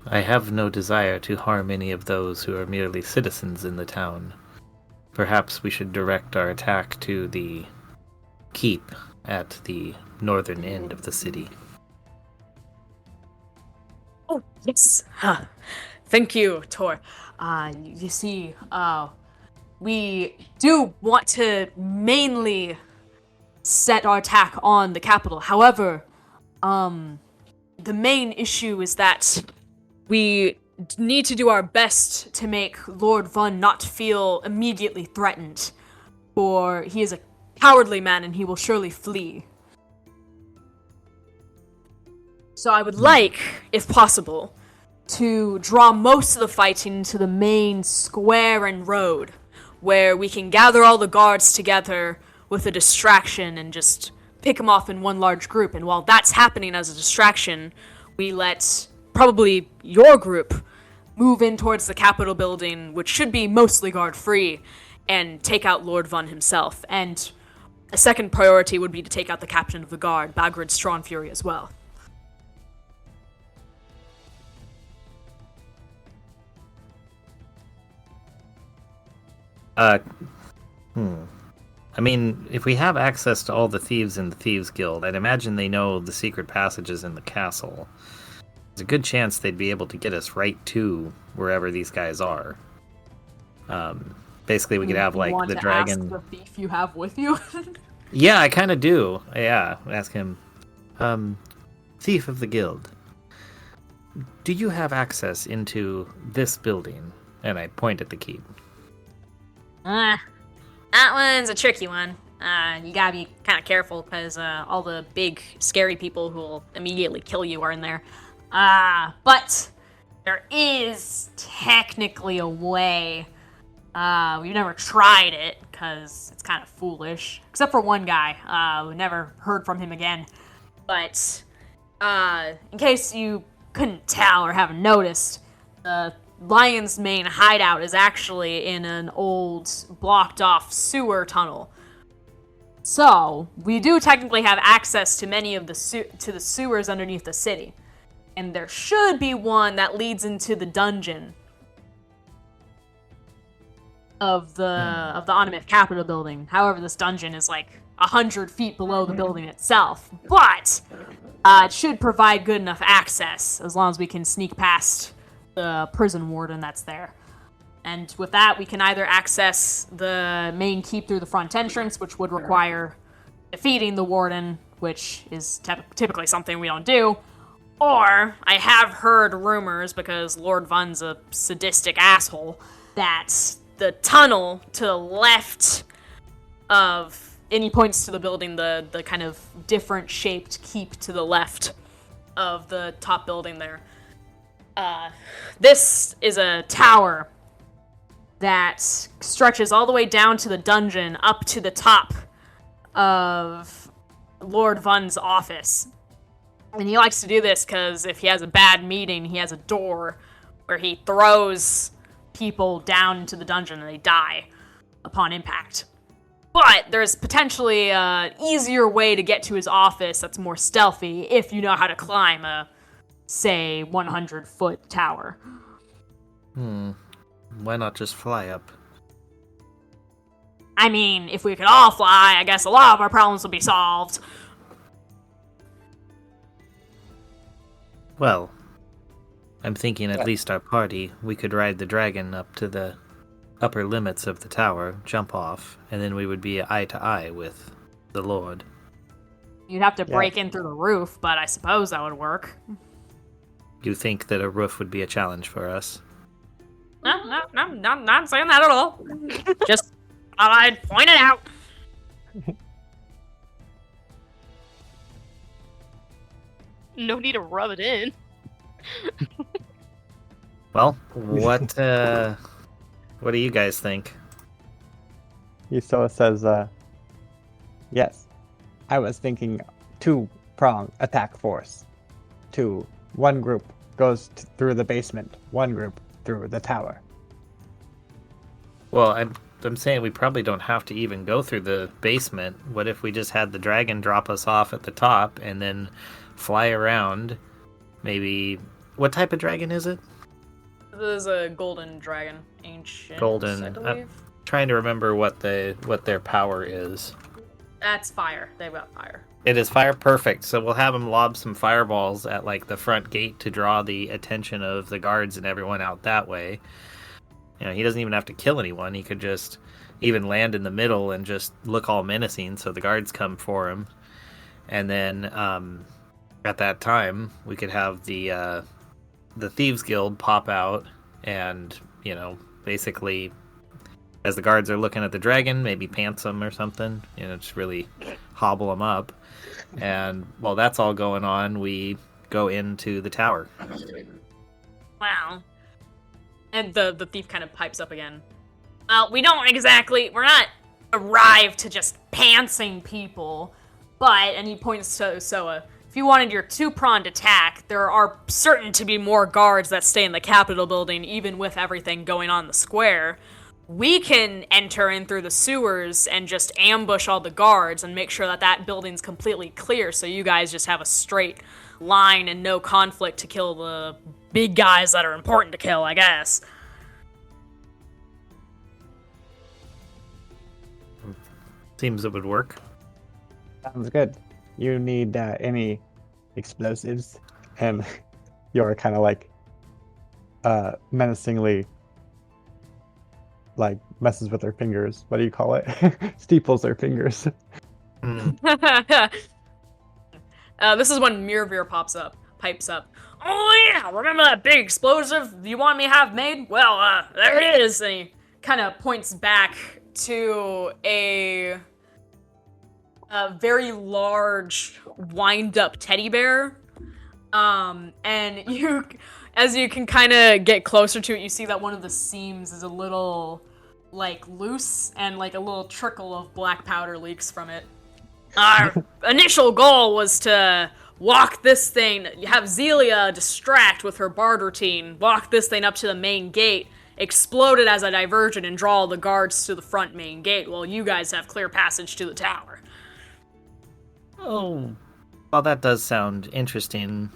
I have no desire to harm any of those who are merely citizens in the town. Perhaps we should direct our attack to the keep at the northern end of the city. Oh, yes. Thank you, Tor. You see, we do want to mainly set our attack on the capital. However, the main issue is that we need to do our best to make Lord Vun not feel immediately threatened, for he is a cowardly man and he will surely flee. So I would like, if possible, to draw most of the fighting into the main square and road, where we can gather all the guards together with a distraction and just pick them off in one large group. And while that's happening as a distraction, we let probably your group move in towards the Capitol building, which should be mostly guard-free, and take out Lord Vun himself. And A second priority would be to take out the captain of the guard, Bagrid Strawnfury, as well. I mean, if we have access to all the thieves in the Thieves Guild, I'd imagine they know the secret passages in the castle. There's a good chance they'd be able to get us right to wherever these guys are. Basically, we could have, like, the dragon... Ask the thief you have with you? Yeah, I kind of do. Yeah, ask him. Thief of the guild, do you have access into this building? And I point at the keep. That one's a tricky one. You gotta be kind of careful, because all the big, scary people who will immediately kill you are in there. But there is technically a way. We've never tried it, because it's kind of foolish. Except for one guy. We never heard from him again. But, in case you couldn't tell or haven't noticed, the Lion's main hideout is actually in an old, blocked-off sewer tunnel. So, we do technically have access to many of the sewers underneath the city. And there should be one that leads into the dungeon of the Onimith Capital building. However, this dungeon is like 100 feet below the building itself. But it should provide good enough access, as long as we can sneak past the prison warden that's there. And with that, we can either access the main keep through the front entrance, which would require defeating the warden, which is typically something we don't do. Or, I have heard rumors, because Lord Vun's a sadistic asshole, that the tunnel to the left of... And he points to the building, the kind of different shaped keep to the left of the top building there. This is a tower that stretches all the way down to the dungeon, up to the top of Lord Vun's office. And he likes to do this because if he has a bad meeting, he has a door where he throws people down into the dungeon and they die upon impact. But there's potentially an easier way to get to his office that's more stealthy if you know how to climb a, say, 100-foot tower. Why not just fly up? I mean, if we could all fly, I guess a lot of our problems would be solved. Well, I'm thinking at least our party, we could ride the dragon up to the upper limits of the tower, jump off, and then we would be eye to eye with the Lord. You'd have to break in through the roof, but I suppose that would work. You think that a roof would be a challenge for us? No, not saying that at all. Just thought I'd point it out. No need to rub it in. Well, what do you guys think? Yusoa says, yes, I was thinking two-prong attack force. One group goes through the basement, one group through the tower. Well, I'm saying we probably don't have to even go through the basement. What if we just had the dragon drop us off at the top and then fly around? Maybe... What type of dragon is it? This is a golden dragon. Ancient, Golden. I believe. Trying to remember what their power is. That's fire. They've got fire. It is fire, perfect. So we'll have him lob some fireballs at like the front gate to draw the attention of the guards and everyone out that way. You know, he doesn't even have to kill anyone. He could just even land in the middle and just look all menacing so the guards come for him. And then at that time, we could have the Thieves Guild pop out and, you know, basically as the guards are looking at the dragon, maybe pants him or something, you know, just really hobble him up. And while that's all going on, we go into the tower. Wow. And the thief kind of pipes up again. We're not arrived to just pantsing people, but, and he points to Soa, if you wanted your two-pronged attack, there are certain to be more guards that stay in the Capitol building, even with everything going on in the square. we can enter in through the sewers and just ambush all the guards and make sure that that building's completely clear, so you guys just have a straight line and no conflict to kill the big guys that are important to kill, I guess. Seems it would work. Sounds good. You need any explosives? And you're kind of like menacingly like messes with her fingers. What do you call it? Steeples her fingers. This is when Mirvir pipes up. Oh yeah, remember that big explosive you wanted me to have made? Well, there it is. And he kind of points back to a very large wind-up teddy bear. And as you can kind of get closer to it, you see that one of the seams is a little, like, loose, and, like, a little trickle of black powder leaks from it. Our initial goal was to walk this thing, have Zelia distract with her bard routine, walk this thing up to the main gate, explode it as a diversion, and draw the guards to the front main gate, while you guys have clear passage to the tower. Oh, well, that does sound interesting.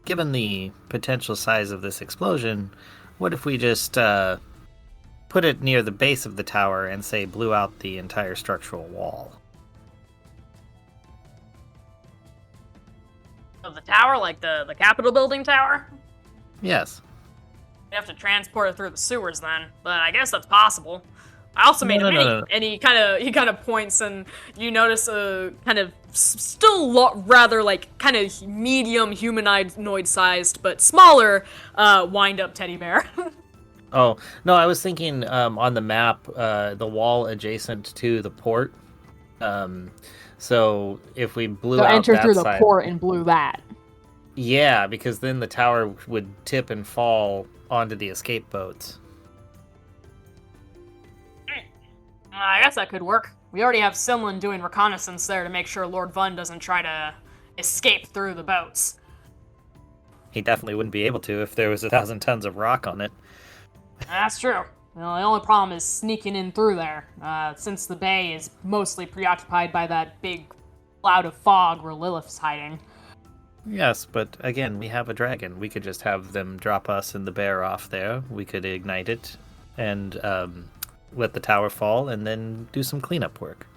Given the potential size of this explosion, what if we just put it near the base of the tower and, say, blew out the entire structural wall? Of the tower, like the Capitol building tower? Yes. You have to transport it through the sewers then, but I guess that's possible. I also made a mini, and he kind of points, and you notice a kind of still rather like kind of medium humanoid sized, but smaller wind-up teddy bear. Oh no, I was thinking on the map, the wall adjacent to the port. So if we blew out enter that through side, the port and blew that. yeah, because then the tower would tip and fall onto the escape boats. I guess that could work. We already have Simlin doing reconnaissance there to make sure Lord Vun doesn't try to escape through the boats. He definitely wouldn't be able to if there was 1,000 tons of rock on it. That's true. Well, the only problem is sneaking in through there, since the bay is mostly preoccupied by that big cloud of fog where Lilith's hiding. Yes, but again, we have a dragon. We could just have them drop us and the bear off there. We could ignite it and let the tower fall and then do some cleanup work.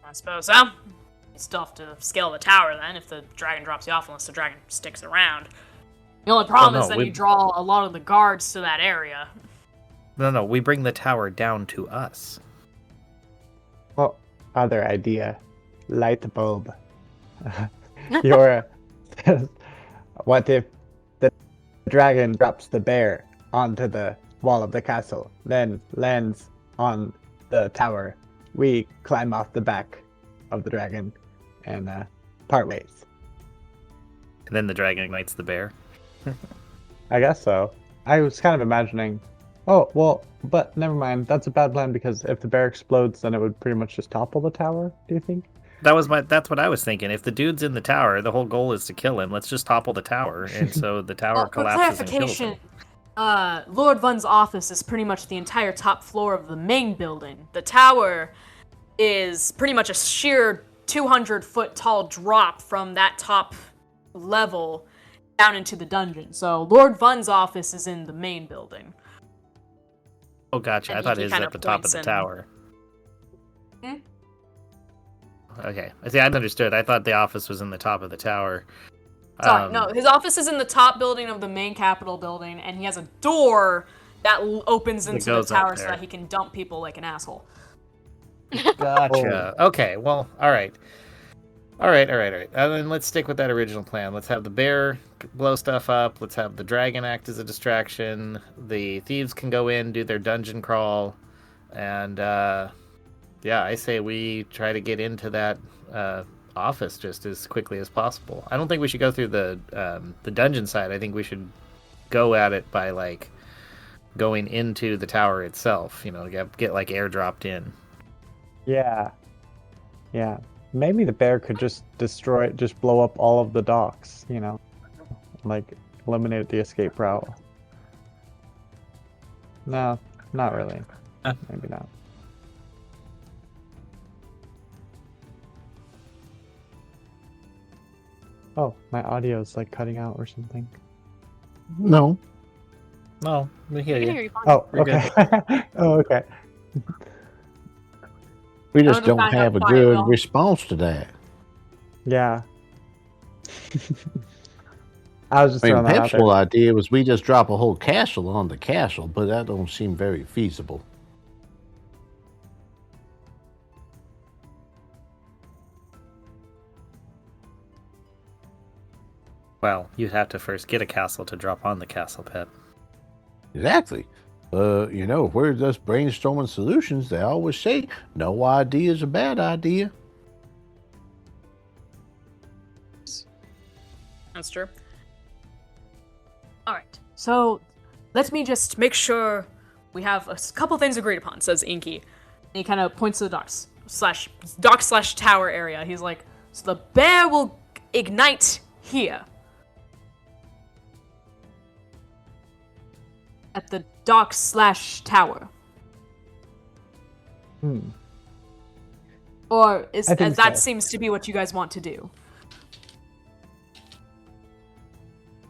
I suppose so. You still have to scale the tower then if the dragon drops you off, unless the dragon sticks around. The only problem is that you draw a lot of the guards to that area. No, we bring the tower down to us. Well, other idea. Light bulb. Your what if the dragon drops the bear onto the wall of the castle, then lands on the tower? We climb off the back of the dragon and part ways. And then the dragon ignites the bear. I guess so. I was kind of imagining, oh, well, but never mind. That's a bad plan because if the bear explodes, then it would pretty much just topple the tower, do you think? That's what I was thinking. If the dude's in the tower, the whole goal is to kill him. Let's just topple the tower, and so the tower collapses and kills him. Lord Vun's office is pretty much the entire top floor of the main building. The tower is pretty much a sheer 200-foot tall drop from that top level down into the dungeon. So Lord Vun's office is in the main building. Oh, gotcha. I thought it was at the top of the tower. Hmm? Okay. See, I understood. I thought the office was in the top of the tower. Sorry, no, his office is in the top building of the main Capitol building, and he has a door that opens into the tower so that he can dump people like an asshole. Gotcha. Okay, well, all right. And then let's stick with that original plan. Let's have the bear blow stuff up. Let's have the dragon act as a distraction. The thieves can go in, do their dungeon crawl. And, yeah, I say we try to get into that office just as quickly as possible. I don't think we should go through the dungeon side. I think we should go at it by, like, going into the tower itself. You know, get like, airdropped in. Yeah. Maybe the bear could just blow up all of the docks, you know? Like, eliminate the escape route. No, not really. Uh. Maybe not. Oh, my audio's like cutting out or something. No. No, we I hear can you. hear you fine. Oh, We're good. okay. Oh, okay. We I just would've don't found out have a quiet, good y'all. response to that. Yeah. I was just I mean, throwing that out Pep's there. whole idea was we just drop a whole castle on the castle, but that don't seem very feasible. Well, you'd have to first get a castle to drop on the castle, Pep. Exactly. If we're just brainstorming solutions, they always say no idea is a bad idea. That's true. Alright, so let me just make sure we have a couple things agreed upon, says Inky. And he kind of points to the dock/tower area. He's like, so the bear will ignite here. At the dock/tower. Or I think that so. seems to be what you guys want to do.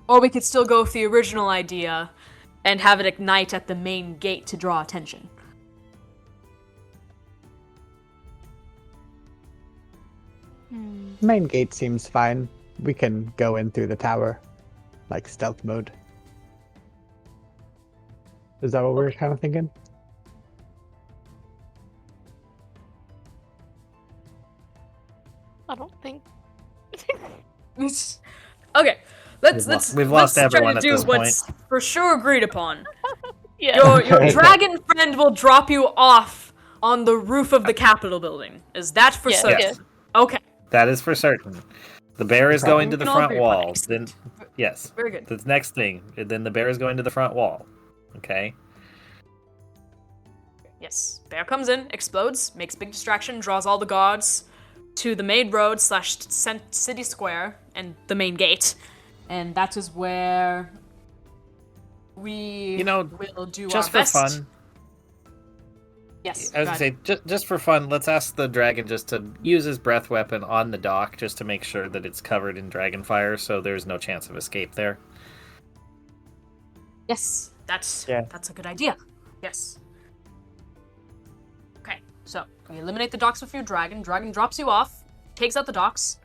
Or we could still go with the original idea and have it ignite at the main gate to draw attention. Main gate seems fine. We can go in through the tower, like stealth mode. Is that what we're kind of thinking? I don't think. Okay, let's We've lost try everyone to at do this what's for sure agreed upon. Yeah. Your Okay. dragon friend will drop you off on the roof of the Capitol building. Is that for Yeah, certain? Yes. Okay, That is for certain. The bear is going to the We can all front agree upon wall. it. Then, yes. very good. The next thing, then the bear is going to the front wall. Okay. Yes, bear comes in, explodes, makes big distraction, draws all the guards to the main road / city square and the main gate, and that is where we will do Just our for best. fun. Yes, I was go gonna ahead. say, just for fun, let's ask the dragon just to use his breath weapon on the dock, just to make sure that it's covered in dragon fire, so there's no chance of escape there. Yes, that's a good idea. Yes. Okay, so we eliminate the docks with your dragon. Dragon drops you off, takes out the docks.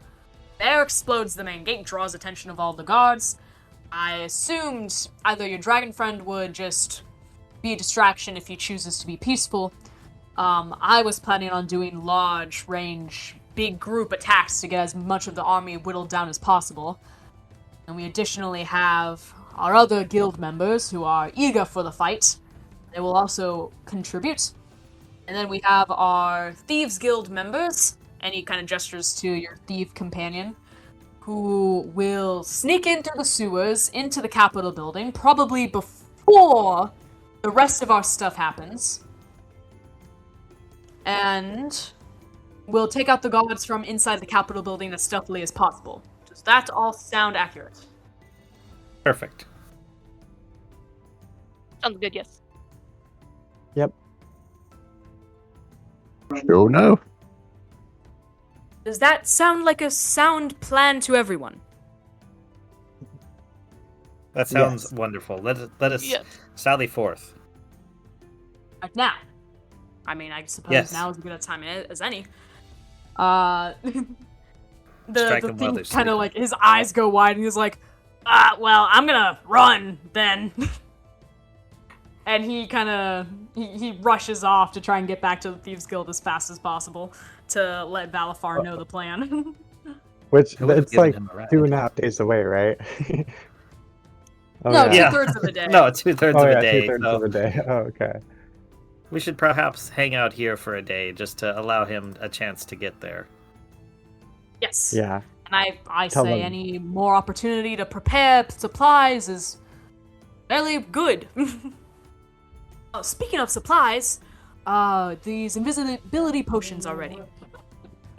Bear explodes the main gate, draws attention of all the guards. I assumed either your dragon friend would just be a distraction if he chooses to be peaceful. I was planning on doing large range, big group attacks to get as much of the army whittled down as possible. And we additionally have our other guild members who are eager for the fight. They will also contribute. And then we have our Thieves Guild members, and he kind of gestures to your thief companion, who will sneak in through the sewers into the Capitol building, probably before the rest of our stuff happens. And we'll take out the guards from inside the Capitol building as stealthily as possible. Does that all sound accurate? Perfect. Sounds good, yes. Yep. Sure enough. Does that sound like a sound plan to everyone? That sounds Yes. wonderful. Let us Yes. sally forth. Like now. I mean, I suppose Yes. now is as good a time as any. The Strike them while thing they're kind of sleeping. like, his eyes go wide and he's like, well, I'm gonna run then. And he kind of, he rushes off to try and get back to the Thieves Guild as fast as possible to let Valafar know the plan. Which I would've it's given like him a ride. 2.5 days away, right? Oh, No, yeah. 2/3 of the day. No, 2/3 Oh of yeah, a day. 2/3 so of the day. Oh, okay. we should perhaps hang out here for a day just to allow him a chance to get there. Yes. Yeah. And I Tell say them. any more opportunity to prepare supplies is fairly good. Oh, speaking of supplies, these invisibility potions are ready.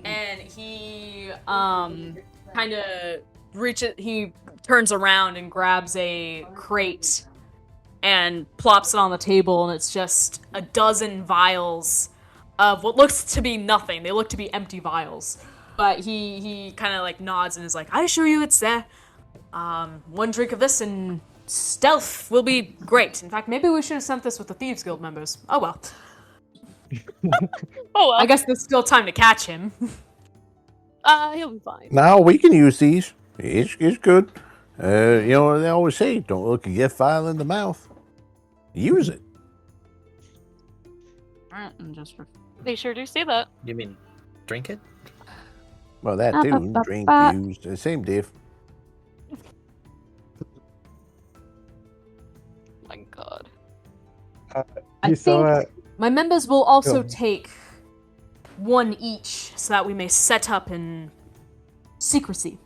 And he kind of he turns around and grabs a crate and plops it on the table, and it's just a dozen vials of what looks to be nothing. They look to be empty vials. But he kind of like nods and is like, I assure you it's there. One drink of this and stealth will be great. In fact, maybe we should have sent this with the Thieves Guild members. Oh well. Oh well. I guess there's still time to catch him. He'll be fine. Now we can use these. It's good. You know what they always say, don't look a gift file in the mouth. Use it. Alright, and just They sure do say that. You mean drink it? Well, that too. Drink, use, the same diff. My God. I You saw think my members will also Go. take one each so that we may set up in secrecy.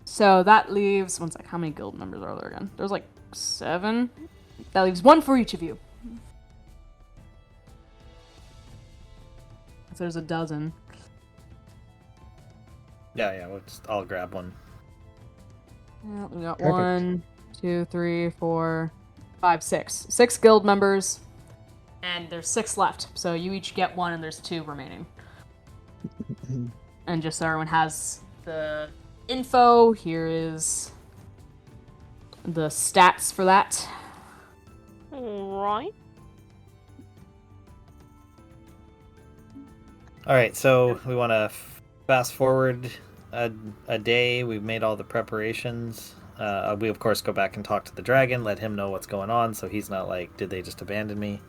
So that leaves, one sec, how many guild members are there again? There's like 7. That leaves 1 for each of you. If there's a dozen. Yeah, I'll grab one. Yeah, we got Perfect. 1, 2, 3, 4, 5, 6. 6 guild members. And there's 6 left. So you each get 1 and there's 2 remaining. And just so everyone has the info, here is the stats for that. Right. All right, so we want to fast forward a day. We've made all the preparations. We of course go back and talk to the dragon, let him know what's going on, so he's not like, did they just abandon me?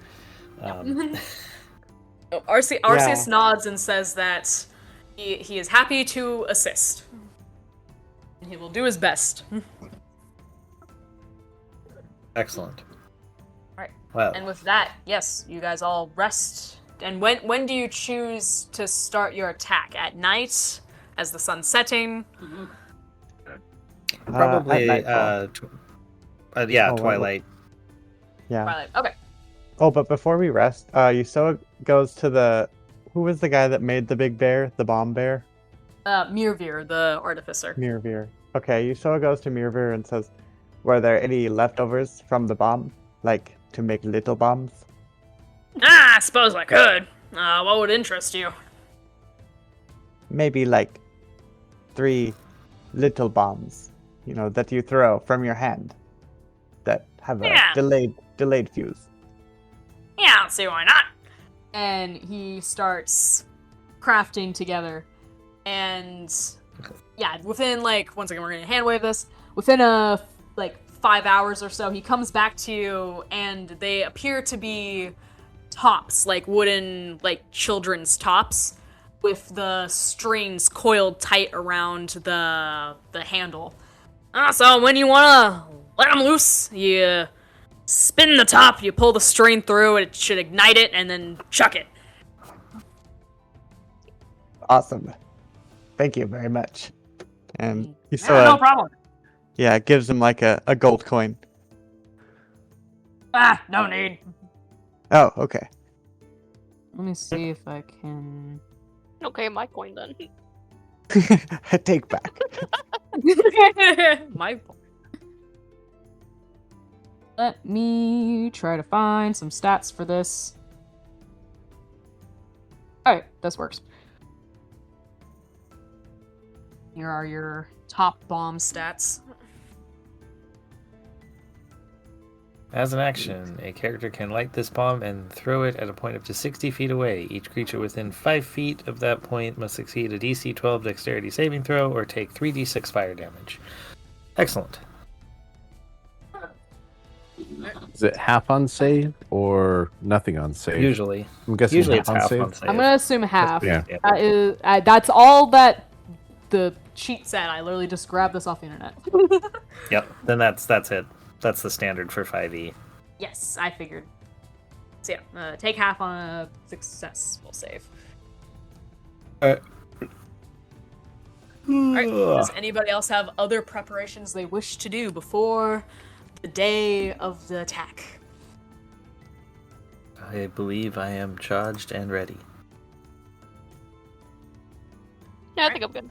Arceus nods and says that he is happy to assist. And he will do his best. Excellent. Alright. Well, And with that, yes, you guys all rest. And when do you choose to start your attack? At night? As the sun's setting? probably at nightfall. yeah, Oh, twilight. Yeah. Twilight. Okay. Oh, but before we rest, Yusoa goes to the. Who was the guy that made the big bear, the bomb bear? Mirvir, the artificer. Mirvir. Okay, Yusoa goes to Mirvir and says, "Were there any leftovers from the bomb, like to make little bombs?" I suppose I could. What would interest you? Maybe like 3 little bombs, that you throw from your hand, that have a Yeah. delayed fuse. Yeah, I'll see why not. And he starts crafting together. And yeah, within once again, we're gonna hand wave this. Within 5 hours or so, he comes back to you, and they appear to be tops, like wooden, children's tops, with the strings coiled tight around the handle. So when you wanna let them loose, you spin the top, you pull the string through, it should ignite it, and then chuck it. Awesome. Thank you very much. And Yeah, Yusoa, no problem. gives him like a gold coin. No need. Oh, okay. Let me see if I can... Okay, my coin then. Take back. My point. Let me try to find some stats for this. Alright, this works. Here are your top bomb stats. As an action, a character can light this bomb and throw it at a point up to 60 feet away. Each creature within 5 feet of that point must succeed a DC 12 dexterity saving throw or take 3d6 fire damage. Excellent. Is it half on save or nothing on save? Usually. I'm guessing Usually it's half on half save. on save. I'm gonna assume half. Yeah. That is, that's all that the cheat said. I literally just grabbed this off the internet. Yep, then that's it. That's the standard for 5e. Yes, I figured. So yeah, take half on a successful save. Alright, does anybody else have other preparations they wish to do before the day of the attack? I believe I am charged and ready. Yeah, I think I'm good.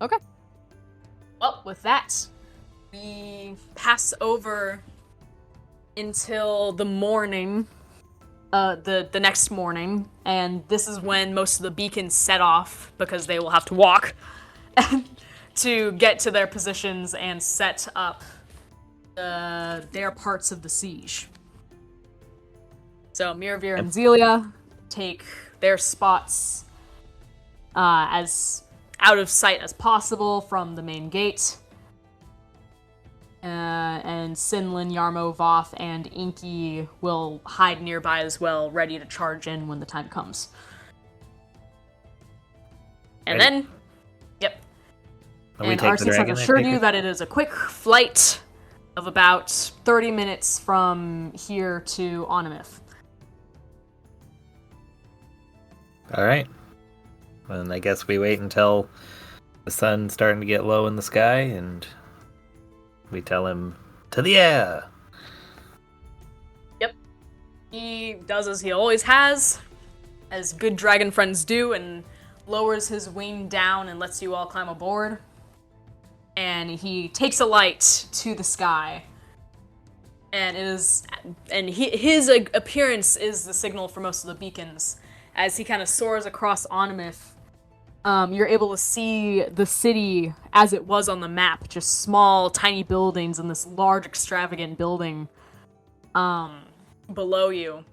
Okay. Well, with that, we pass over until the morning, the next morning, and this is when most of the beacons set off because they will have to walk to get to their positions and set up their parts of the siege. So Miravir and Zelia take their spots as out of sight as possible from the main gate. And Sinlin, Yarmo, Voth, and Inky will hide nearby as well, ready to charge in when the time comes. And Ready. then, yep. And we And take the Arceus has dragon, I assured take you it? that it is a quick flight of about 30 minutes from here to Onamith. All right. Then I guess we wait until the sun's starting to get low in the sky, and we tell him, to the air! Yep. He does as he always has, as good dragon friends do, and lowers his wing down and lets you all climb aboard. And he takes a light to the sky. His appearance is the signal for most of the beacons. As he kind of soars across Onamith, you're able to see the city as it was on the map, just small, tiny buildings and this large, extravagant building below you.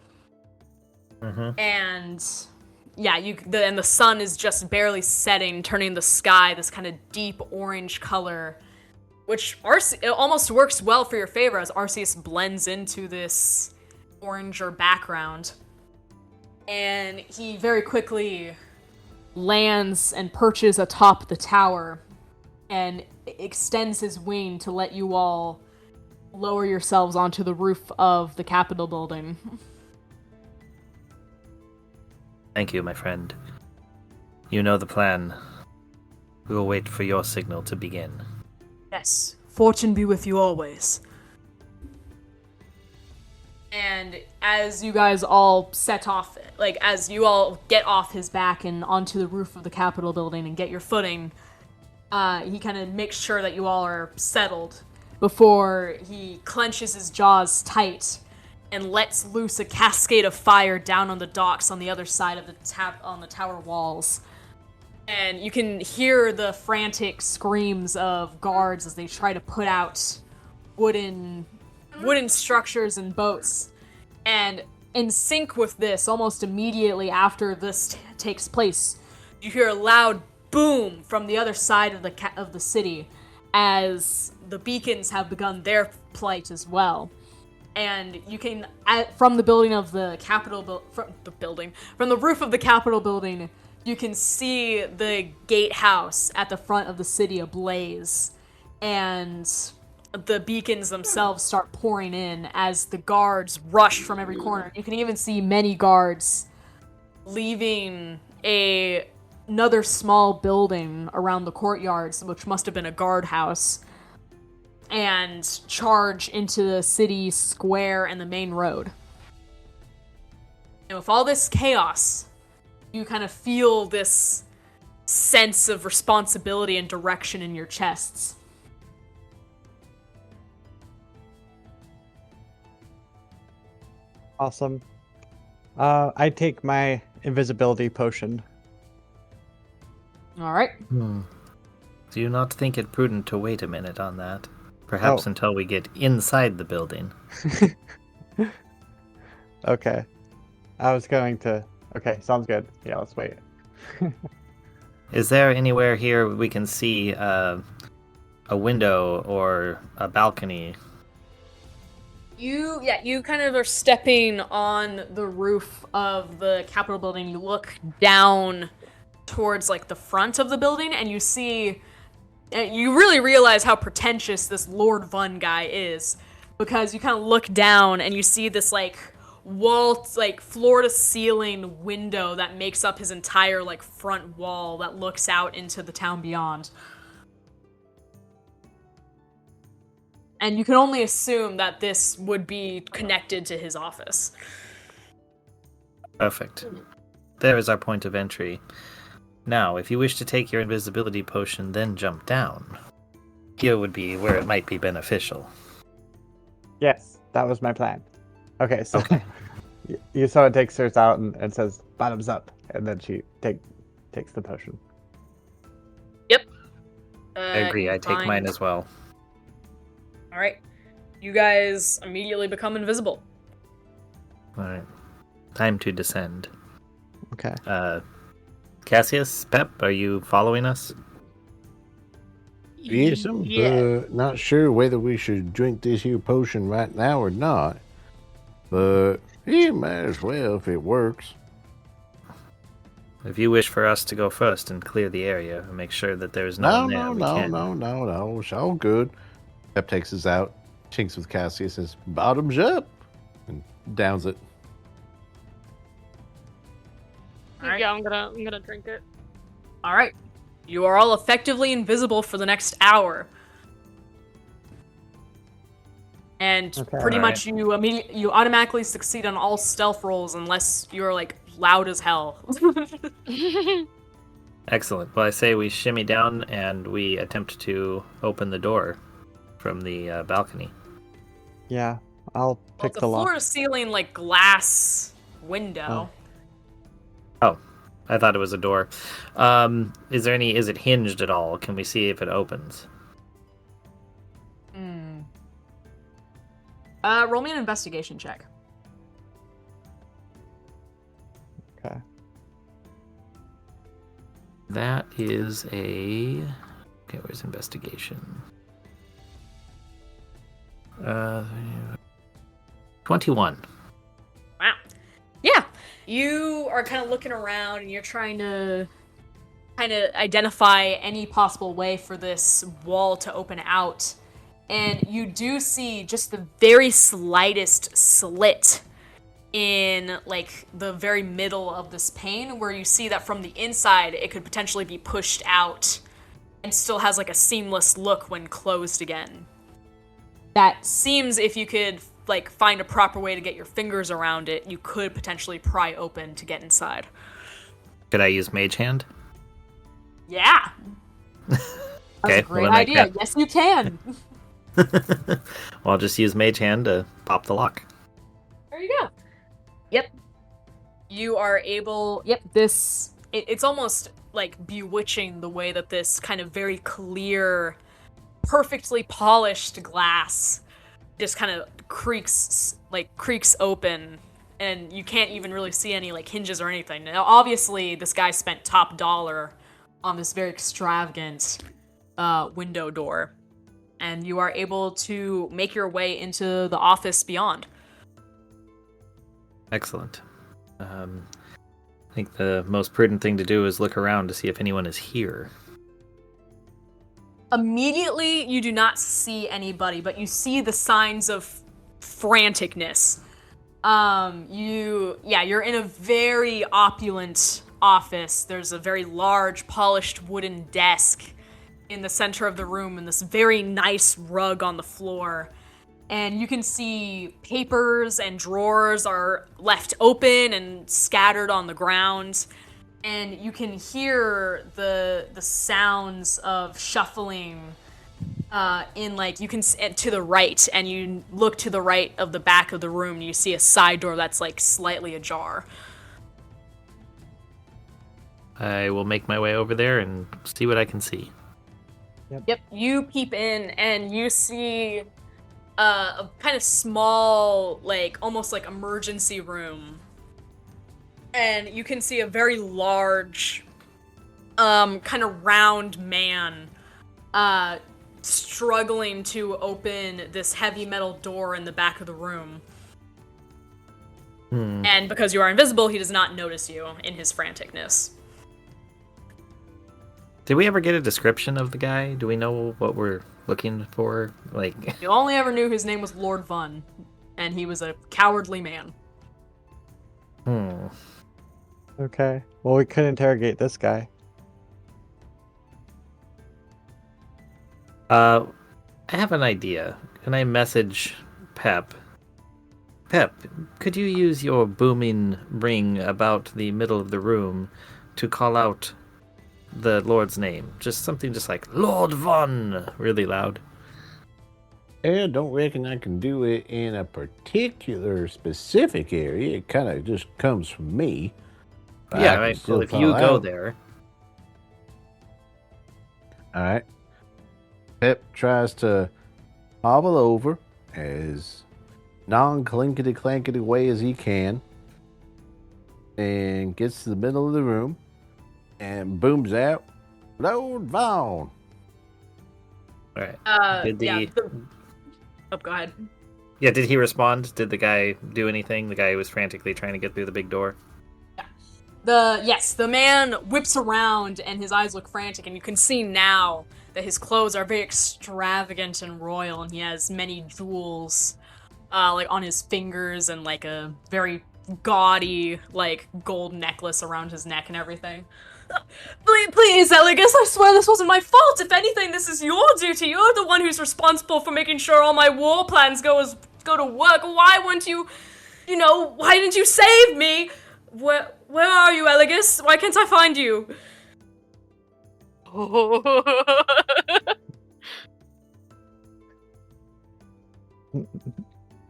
Mm-hmm. And yeah, and the sun is just barely setting, turning the sky this kind of deep orange color, which it almost works well for your favor as Arceus blends into this oranger background. And he very quickly lands and perches atop the tower and extends his wing to let you all lower yourselves onto the roof of the Capitol building. Thank you, my friend. You know the plan. We will wait for your signal to begin. Yes. Fortune be with you always. And as you guys all set off, as you all get off his back and onto the roof of the Capitol building and get your footing, he kind of makes sure that you all are settled before he clenches his jaws tight and lets loose a cascade of fire down on the docks on the other side of the tower walls. And you can hear the frantic screams of guards as they try to put out wooden structures and boats. And in sync with this, almost immediately after this takes place, you hear a loud boom from the other side of the city as the beacons have begun their plight as well. And you can, from the building of the Capitol, from the roof of the Capitol building, you can see the gatehouse at the front of the city ablaze, and the beacons themselves start pouring in as the guards rush from every corner. You can even see many guards leaving another small building around the courtyards, which must have been a guardhouse, and charge into the city square and the main road. And with all this chaos, you kind of feel this sense of responsibility and direction in your chests. Awesome. I take my invisibility potion. All right. Do you not think it prudent to wait a minute on that? Perhaps until we get inside the building. Okay. I was going to... Okay, sounds good. Yeah, let's wait. Is there anywhere here we can see a window or a balcony? You kind of are stepping on the roof of the Capitol building. You look down towards the front of the building, and you see, you really realize how pretentious this Lord Vun guy is, because you kind of look down and you see this wall, floor to ceiling window that makes up his entire front wall that looks out into the town beyond. And you can only assume that this would be connected to his office. Perfect. There is our point of entry. Now, if you wish to take your invisibility potion, then jump down. Here would be where it might be beneficial. Yes, that was my plan. Okay, so Okay. Yusoa takes hers out and says, "Bottoms up," and then she takes the potion. I agree. I take mine as well. All right. You guys immediately become invisible. All right. Time to descend. Okay. Cassius, Pep, are you following us? Yes, I'm not sure whether we should drink this here potion right now or not. But yeah, might as well if it works. If you wish for us to go first and clear the area and make sure that there's no one there, we can. No. It's all good. Pep takes his out, chinks with Cassius, says, "Bottoms up," and downs it. Alright. Yeah, I'm gonna drink it. All right. You are all effectively invisible for the next hour. And Okay. pretty Alright. much you automatically succeed on all stealth rolls unless you're like loud as hell. Excellent. Well, I say we shimmy down and we attempt to open the door from the balcony. Yeah, I'll pick the the lock. floor is ceiling like glass window. Oh, I thought it was a door. Is it hinged at all? Can we see if it opens? Roll me an investigation check. Okay. That is a... Okay, where's investigation? 21. Wow. Yeah. You are kind of looking around and you're trying to kind of identify any possible way for this wall to open out. And you do see just the very slightest slit in like the very middle of this pane where you see that from the inside it could potentially be pushed out and still has like a seamless look when closed again. That seems, if you could like find a proper way to get your fingers around it, you could potentially pry open to get inside. Could I use Mage Hand? Yeah. That's Okay, a great well, then I idea. can. Yes, you can. Well, I'll just use Mage Hand to pop the lock. There you go. Yep. You are able. Yep. It's almost like bewitching the way that this kind of very clear, perfectly polished glass just kind of creaks open, and you can't even really see any like hinges or anything. Now, obviously, this guy spent top dollar on this very extravagant window door, and you are able to make your way into the office beyond. Excellent. I think the most prudent thing to do is look around to see if anyone is here. Immediately, you do not see anybody, but you see the signs of franticness. You're in a very opulent office. There's a very large, polished wooden desk in the center of the room and this very nice rug on the floor. And you can see papers and drawers are left open and scattered on the ground. And you can hear the sounds of shuffling in like you can to the right, and you look to the right of the back of the room and you see a side door that's like slightly ajar. I will make my way over there and see what I can see. Yep, you peep in and you see a kind of small, like almost like emergency room. And you can see a very large, kind of round man, struggling to open this heavy metal door in the back of the room. And because you are invisible, he does not notice you in his franticness. Did we ever get a description of the guy? Do we know what we're looking for? Like, You only ever knew his name was Lord Vun, and he was a cowardly man. Okay. Well, we could interrogate this guy. I have an idea. Can I message Pep? Pep, could you use your booming ring about the middle of the room to call out the Lord's name. Just something just like Lord Von, really loud. I don't reckon I can do it in a particular specific area. It kind of just comes from me. But I Yeah, can right. still Well, if you call go out. there, All right. Pep tries to hobble over as non-clinkety clankety way as he can, and gets to the middle of the room and booms out, "Lord Vaughn." all right. Did Yeah. the Oh, go ahead. yeah? Did he respond? Did the guy do anything? The guy who was frantically trying to get through the big door. The man whips around and his eyes look frantic, and you can see now that his clothes are very extravagant and royal, and he has many jewels, like on his fingers, and like a very gaudy, like gold necklace around his neck and everything. Please, Eligus, I swear this wasn't my fault. If anything, this is your duty. You're the one who's responsible for making sure all my war plans go to work. Why wouldn't you, why didn't you save me? Where are you, Eligus? Why can't I find you?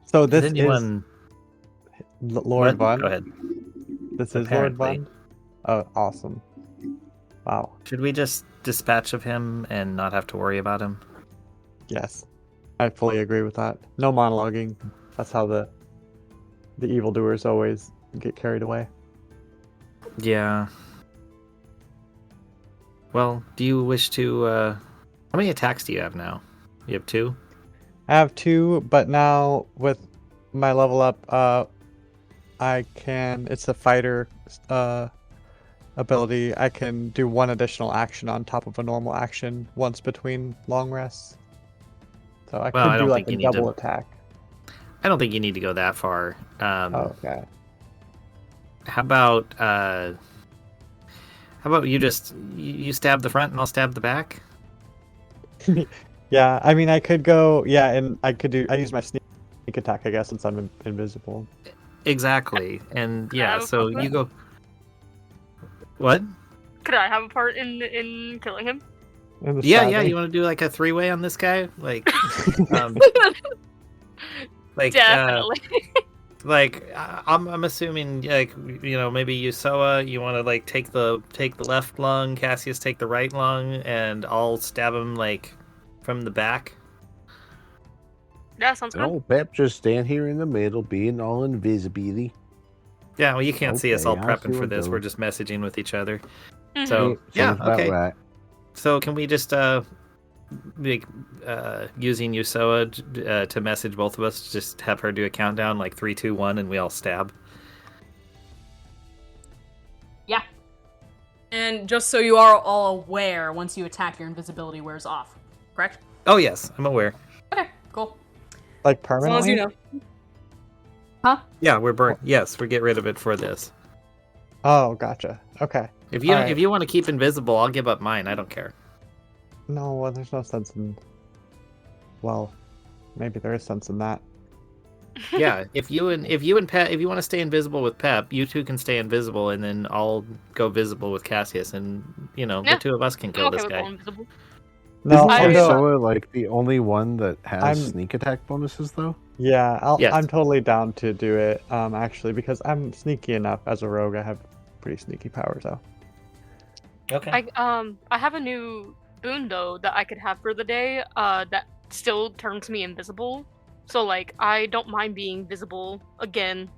So this Did anyone? is Lord What? Von. Go ahead. This is Lord Apparently. Von. Oh, awesome! Wow. Should we just dispatch of him and not have to worry about him? Yes, I fully agree with that. No monologuing. That's how the evildoers always get carried away. Yeah. Well, do you wish to? How many attacks do you have now? You have 2. I have 2, but now with my level up, I can. It's a fighter ability. I can do 1 additional action on top of a normal action once between long rests. So I Well, I could do don't like think a you need double to- attack. I don't think you need to go that far. Oh, okay. How about you just you stab the front and I'll stab the back? Yeah, I mean, I could go. Yeah, and I could do. I use my sneak attack, I guess, since I'm invisible. Exactly. And yeah, have a so puppet? you go. What? Could I have a part in killing him? And the Yeah, stabbing. you want to do like a 3-way on this guy? Like um like Definitely. I'm assuming like maybe Yusoa, you want to like take the left lung, Cassius take the right lung, and I'll stab him like from the back. Yeah, sounds And good. old Pep just stand here in the middle, being all invisibility. Yeah, well, you can't see us all Okay, I see prepping for where it this. goes. We're just messaging with each other. Mhm. So yeah, Sounds about okay. right. So can we just using Yusoa to message both of us, just have her do a countdown like 3, 2, 1, and we all stab. Yeah. And just so you are all aware, once you attack, your invisibility wears off. Correct? Oh yes, I'm aware. Okay, cool. Like As long as permanently. you know. Huh? Yeah, we're burnt. Yes, we get rid of it for this. Oh, gotcha. Okay. If you Alright. if you want to keep invisible, I'll give up mine. I don't care. No, well, there's no sense in. Well, maybe there is sense in that. Yeah, if you and Pep, if you want to stay invisible with Pep, you two can stay invisible, and then I'll go visible with Cassius, and Yeah. the 2 of us can I'm kill okay this with guy. going invisible. No, Isn't I- Yusoa like the only one that has I'm- sneak attack bonuses though? Yeah, Yes. I'm totally down to do it. Actually, because I'm sneaky enough as a rogue. I have pretty sneaky powers, though. Okay. I have a new boon though that I could have for the day. That still turns me invisible. So like I don't mind being visible again,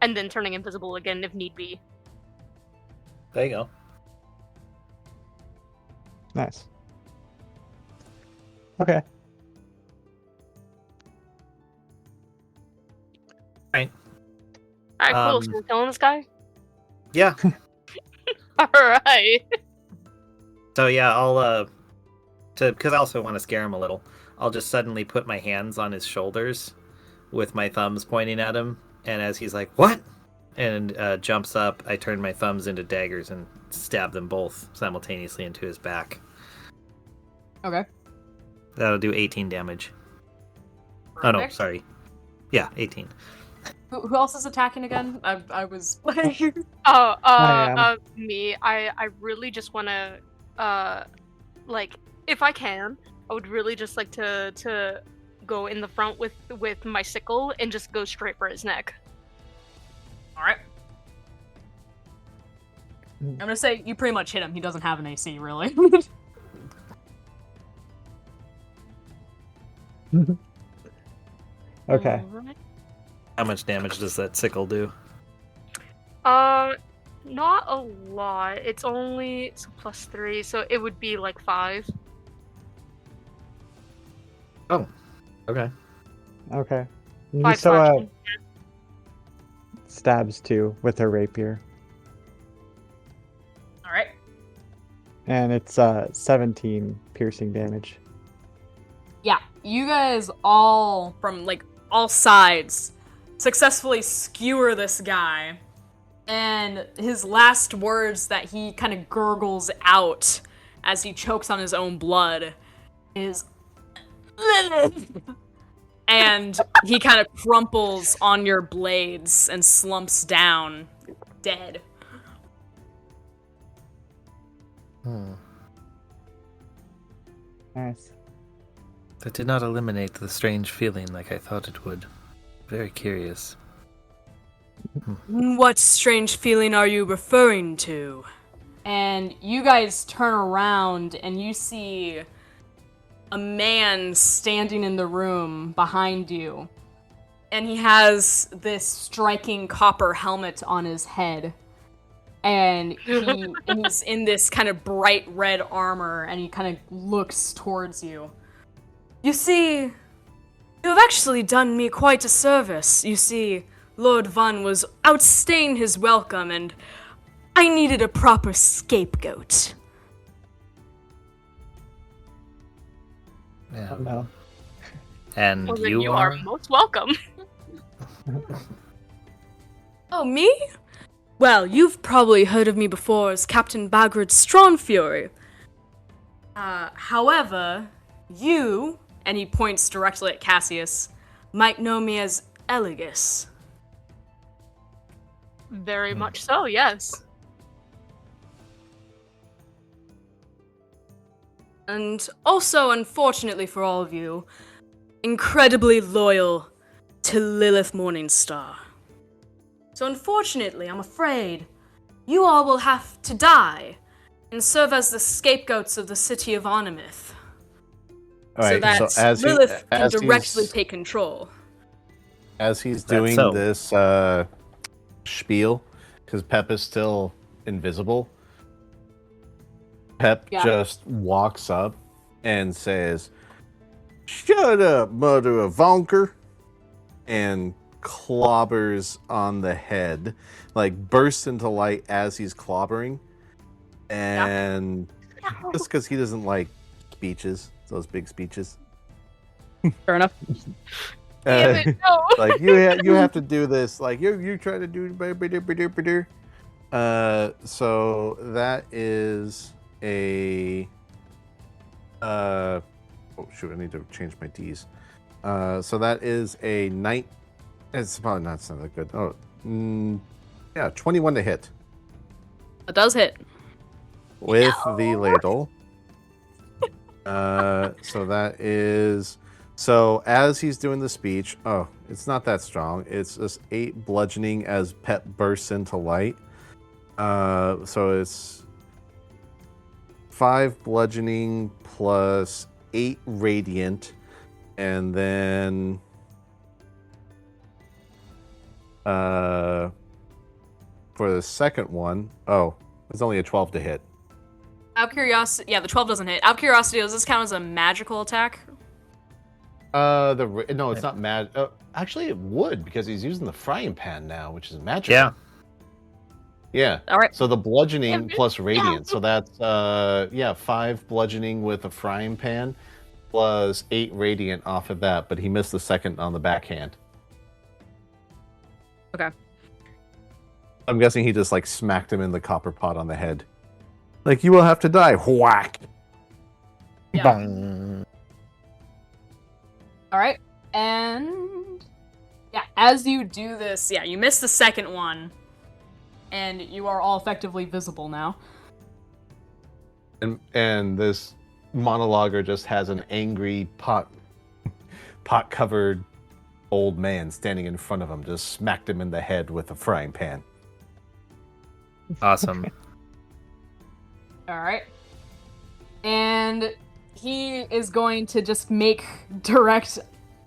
and then turning invisible again if need be. There you go. Nice. Okay. Right. Alright, cool. Um, So we're killing this guy. Yeah. All right. So yeah, I'll because I also want to scare him a little. I'll just suddenly put my hands on his shoulders, with my thumbs pointing at him, and as he's like, "What?" and jumps up, I turn my thumbs into daggers and stab them both simultaneously into his back. Okay. That'll do 18 damage. Oh no, Perfect. sorry. Yeah, 18. Who else is attacking again? I was. Oh, I am. me. I really just want to like, if I can, I would really just like to go in the front with my sickle and just go straight for his neck. All right. I'm gonna say you pretty much hit him. He doesn't have an AC, really. Okay. Alright. How much damage does that sickle do? Not a lot. It's only +3, so it would be like 5. Oh, okay. Okay. 5 Yusoa slashing. stabs 2 with her rapier, All right. and it's 17 piercing damage. Yeah, you guys all from like all sides successfully skewer this guy, and his last words that he kind of gurgles out as he chokes on his own blood is Lilith. And he kind of crumples on your blades and slumps down, dead. Nice. That did not eliminate the strange feeling like I thought it would. Very curious. What strange feeling are you referring to? And you guys turn around and you see a man standing in the room behind you. And he has this striking copper helmet on his head. And he's in this kind of bright red armor, and he kind of looks towards you. You see, you have actually done me quite a service. You see, Lord Vun was outstaying his welcome, and I needed a proper scapegoat. Yeah. Oh no. And Well, then you you are? are most welcome. Oh, me? Well, you've probably heard of me before as Captain Bagrid Strongfury. However, you, and he points directly at Cassius, might know me as Eligus. Very much so, yes. And also, unfortunately for all of you, incredibly loyal to Lilith Morningstar. So unfortunately, I'm afraid, you all will have to die and serve as the scapegoats of the city of Onamith. All So right, that so as Lilith can as directly he's, take control. as he's that doing so? this spiel, because Pep is still invisible, Pep Yeah. just walks up and says, "Shut up, mother of Vonker," and clobbers on the head, like bursts into light as he's clobbering, and just because he doesn't like speeches, those big speeches. Fair enough. Damn it, no. Like you have to do this. Like you try to do. So that is a. Oh shoot! I need to change my D's. So that is a night. It's probably not that good. Oh, yeah, 21 to hit It does hit. with the ladle. So that is. So as he's doing the speech, oh, it's not that strong. It's just 8 bludgeoning as Pep bursts into light. So it's 5 bludgeoning plus 8 radiant, and then for the second one, oh, it's only a 12 to hit. Out of curiosity, yeah, the 12 doesn't hit. Out of curiosity, does this count as a magical attack? No, it's not mad. Actually, it would because he's using the frying pan now, which is magical. Yeah. Yeah. All right. So the bludgeoning plus radiant. So that's 5 bludgeoning with a frying pan plus 8 radiant off of that, but he missed the second on the backhand. Okay. I'm guessing he just like smacked him in the copper pot on the head. Like, you will have to die. Whack. Yeah. Bang. All right, and yeah, as you do this, yeah, you miss the second one, and you are all effectively visible now. And this monologuer just has an angry pot covered old man standing in front of him, just smacked him in the head with a frying pan. Awesome. All right. And he is going to just make direct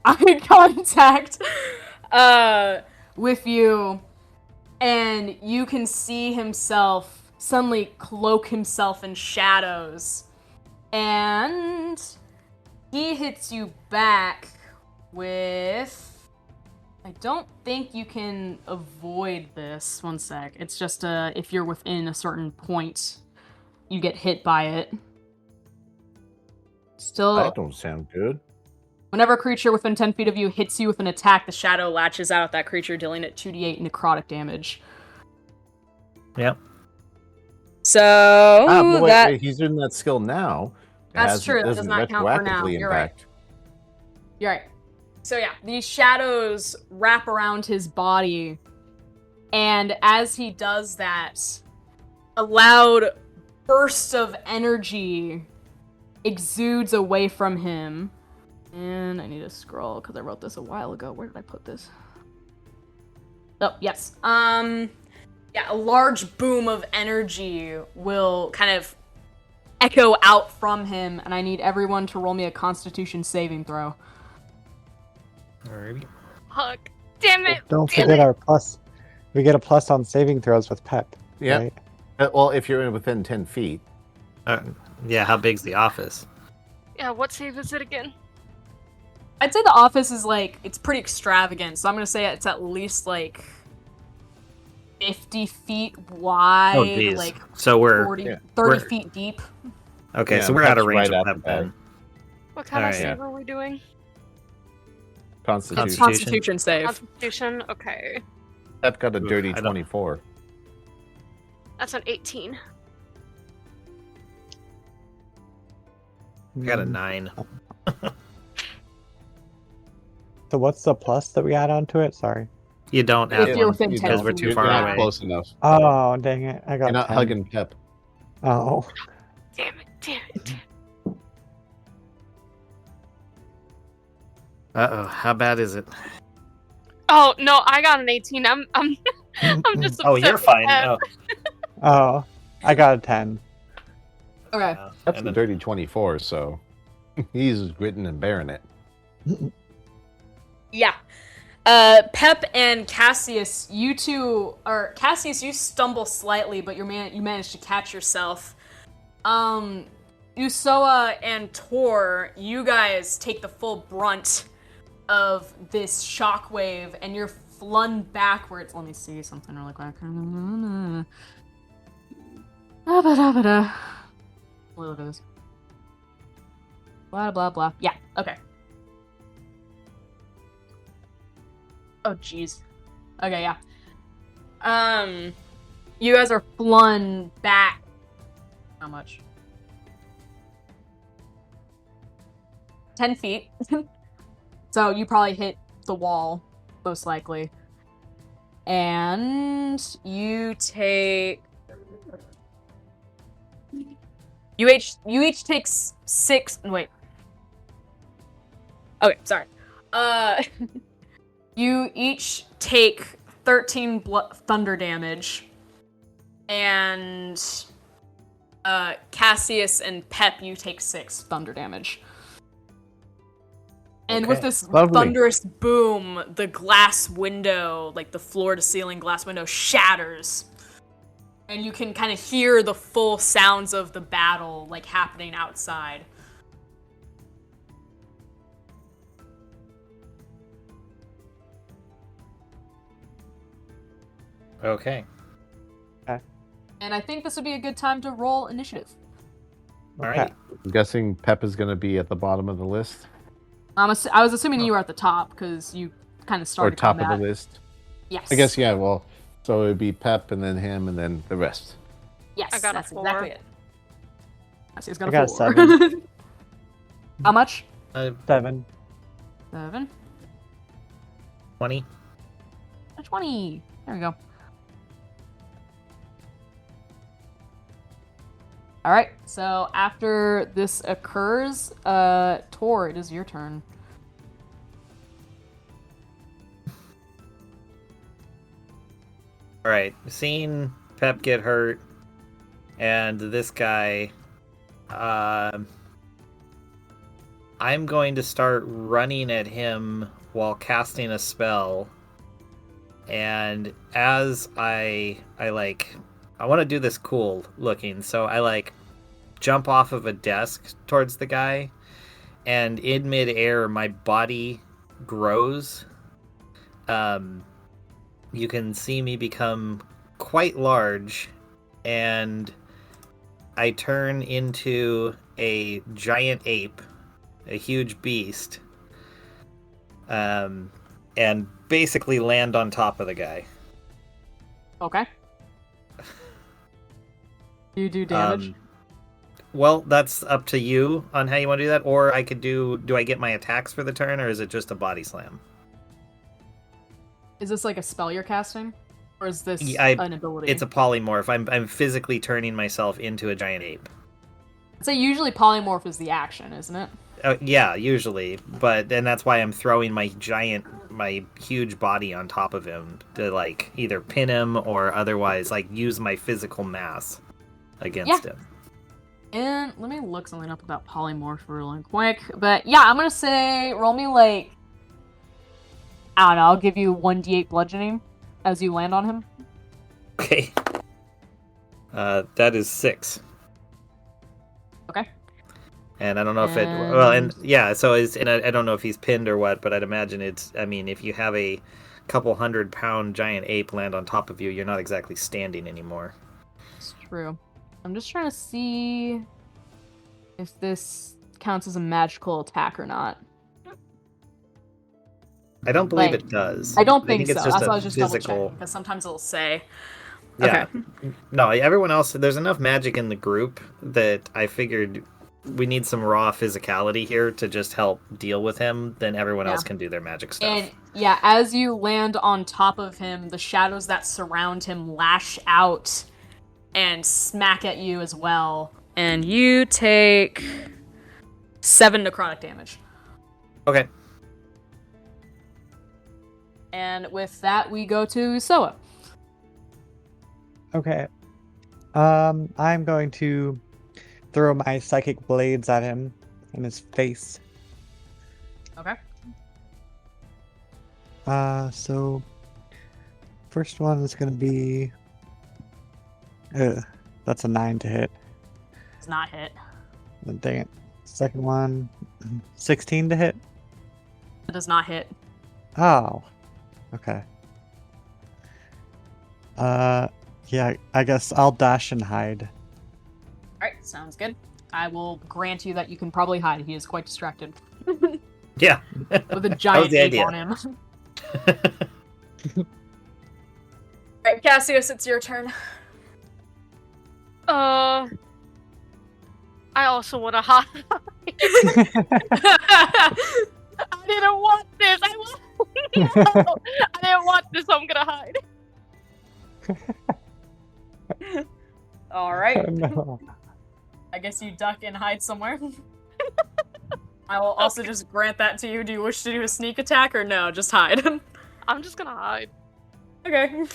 eye contact with you, and you can see himself suddenly cloak himself in shadows, and he hits you back with... I don't think you can avoid this. One sec. It's just if you're within a certain point, you get hit by it. Still, That don't sound good. whenever a creature within 10 feet of you hits you with an attack, the shadow latches out at that creature, dealing it 2d8 necrotic damage. Yep. So, But wait, that... wait, he's doing that skill now. That's true, that does doesn't not count for now. retroactively You're right. impact. You're right. So yeah, these shadows wrap around his body, and as he does that, a loud burst of energy exudes away from him. And I need to scroll, because I wrote this a while ago. Where did I put this? Oh, yes. Yeah, a large boom of energy will kind of echo out from him, and I need everyone to roll me a Constitution saving throw. Alrighty. Fuck. Damn it. Don't damn forget it. our plus. We get a plus on saving throws with Pep. Yeah. Right? Well, if you're within 10 feet. Yeah, how big's the office? Yeah, what save is it again? I'd say the office is, like, it's pretty extravagant, so I'm gonna say it's at least, like, 50 feet wide, Oh, geez. like, So we're 30 we're- feet deep. okay. Yeah, So we're out of that's range right of after Pep then. What kind of Alright, save are we doing? Constitution. Constitution save. Constitution? Okay. Pep got a Oof, dirty I don't- 24. That's an 18. I got a 9. So what's the plus that we add onto it? Sorry. You don't If have you're one within 10 because we're feet. too You're far not away. close enough. Oh, dang it. I got You're not 10. hugging Pep. Oh. Damn it. Uh-oh, how bad is it? Oh, no, I got an 18. I'm just Oh, upset you're with fine. that. Oh, Oh, I got a 10. Okay. That's and a then- dirty 24, so he's gritting and bearing it. Yeah. Pep and Cassius, you two are... Cassius, you stumble slightly, but you manage to catch yourself. Usoa and Tor, you guys take the full brunt of this shockwave, and you're flung backwards. Let me see something really quick. Look at this. Blah, blah, blah. Yeah, okay. Oh, jeez. Okay, yeah. You guys are flung back. How much? 10 feet. So you probably hit the wall, most likely. And you take... You each take 6... Wait. Okay, sorry. You each take 13 thunder damage. And... Cassius and Pep, you take 6 thunder damage. And with this Lovely. thunderous boom, the glass window, like the floor-to-ceiling glass window, shatters. And you can kind of hear the full sounds of the battle, like, happening outside. Okay. And I think this would be a good time to roll initiative. Alright. I'm guessing Pep is going to be at the bottom of the list. I was assuming you were at the top, because you kind of Or started top combat. of the list. Yes. I guess, yeah, well, so it would be Pep and then him and then the rest. Yes, I got a that's 4. exactly it. Cassie's got I got a a 4. 7. How much? 7. 7. 20. A 20. There we go. All right. So after this occurs, Tor, it is your turn. All right, seeing Pep get hurt, and this guy, I'm going to start running at him while casting a spell. And as I want to do this cool looking, so I jump off of a desk towards the guy, and in midair my body grows. You can see me become quite large, and I turn into a giant ape, a huge beast, and basically land on top of the guy. Okay. You do damage? Well, that's up to you on how you want to do that, or I could do I get my attacks for the turn, or is it just a body slam? Is this like a spell you're casting? Or is this an ability? It's a polymorph. I'm physically turning myself into a giant ape. So usually polymorph is the action, isn't it? Yeah, usually. And that's why I'm throwing my huge body on top of him to either pin him or otherwise use my physical mass against him. And let me look something up about polymorph real quick. But yeah, I'm gonna say roll me I don't know, I'll give you 1d8 bludgeoning as you land on him. Okay. That is 6. Okay. And I don't know if I don't know if he's pinned or what, but I'd imagine if you have a couple 100-pound giant ape land on top of you, you're not exactly standing anymore. It's true. I'm just trying to see if this counts as a magical attack or not. I don't believe it does. I don't think so. It's That's just why I was just physical... double checking, because sometimes it'll say. Yeah. Okay. No, everyone else, there's enough magic in the group that I figured we need some raw physicality here to just help deal with him, then everyone else can do their magic stuff. And yeah, as you land on top of him, the shadows that surround him lash out and smack at you as well. And you take 7 necrotic damage. Okay. And with that, we go to Soa. Okay. I'm going to throw my psychic blades at him in his face. Okay. So first one is gonna be that's a 9 to hit. It's not hit. Dang it. Second one, 16 to hit. It does not hit. Oh. Okay. Yeah, I guess I'll dash and hide. Alright, sounds good. I will grant you that you can probably hide. He is quite distracted. Yeah. With a giant ape idea. on him. Alright, Cassius, it's your turn. I also want to hide. I didn't want this. No, I didn't want this. So I'm gonna hide. Alright. Oh, no. I guess you duck and hide somewhere. I will also just grant that to you. Do you wish to do a sneak attack or no? Just hide. I'm just gonna hide. Okay.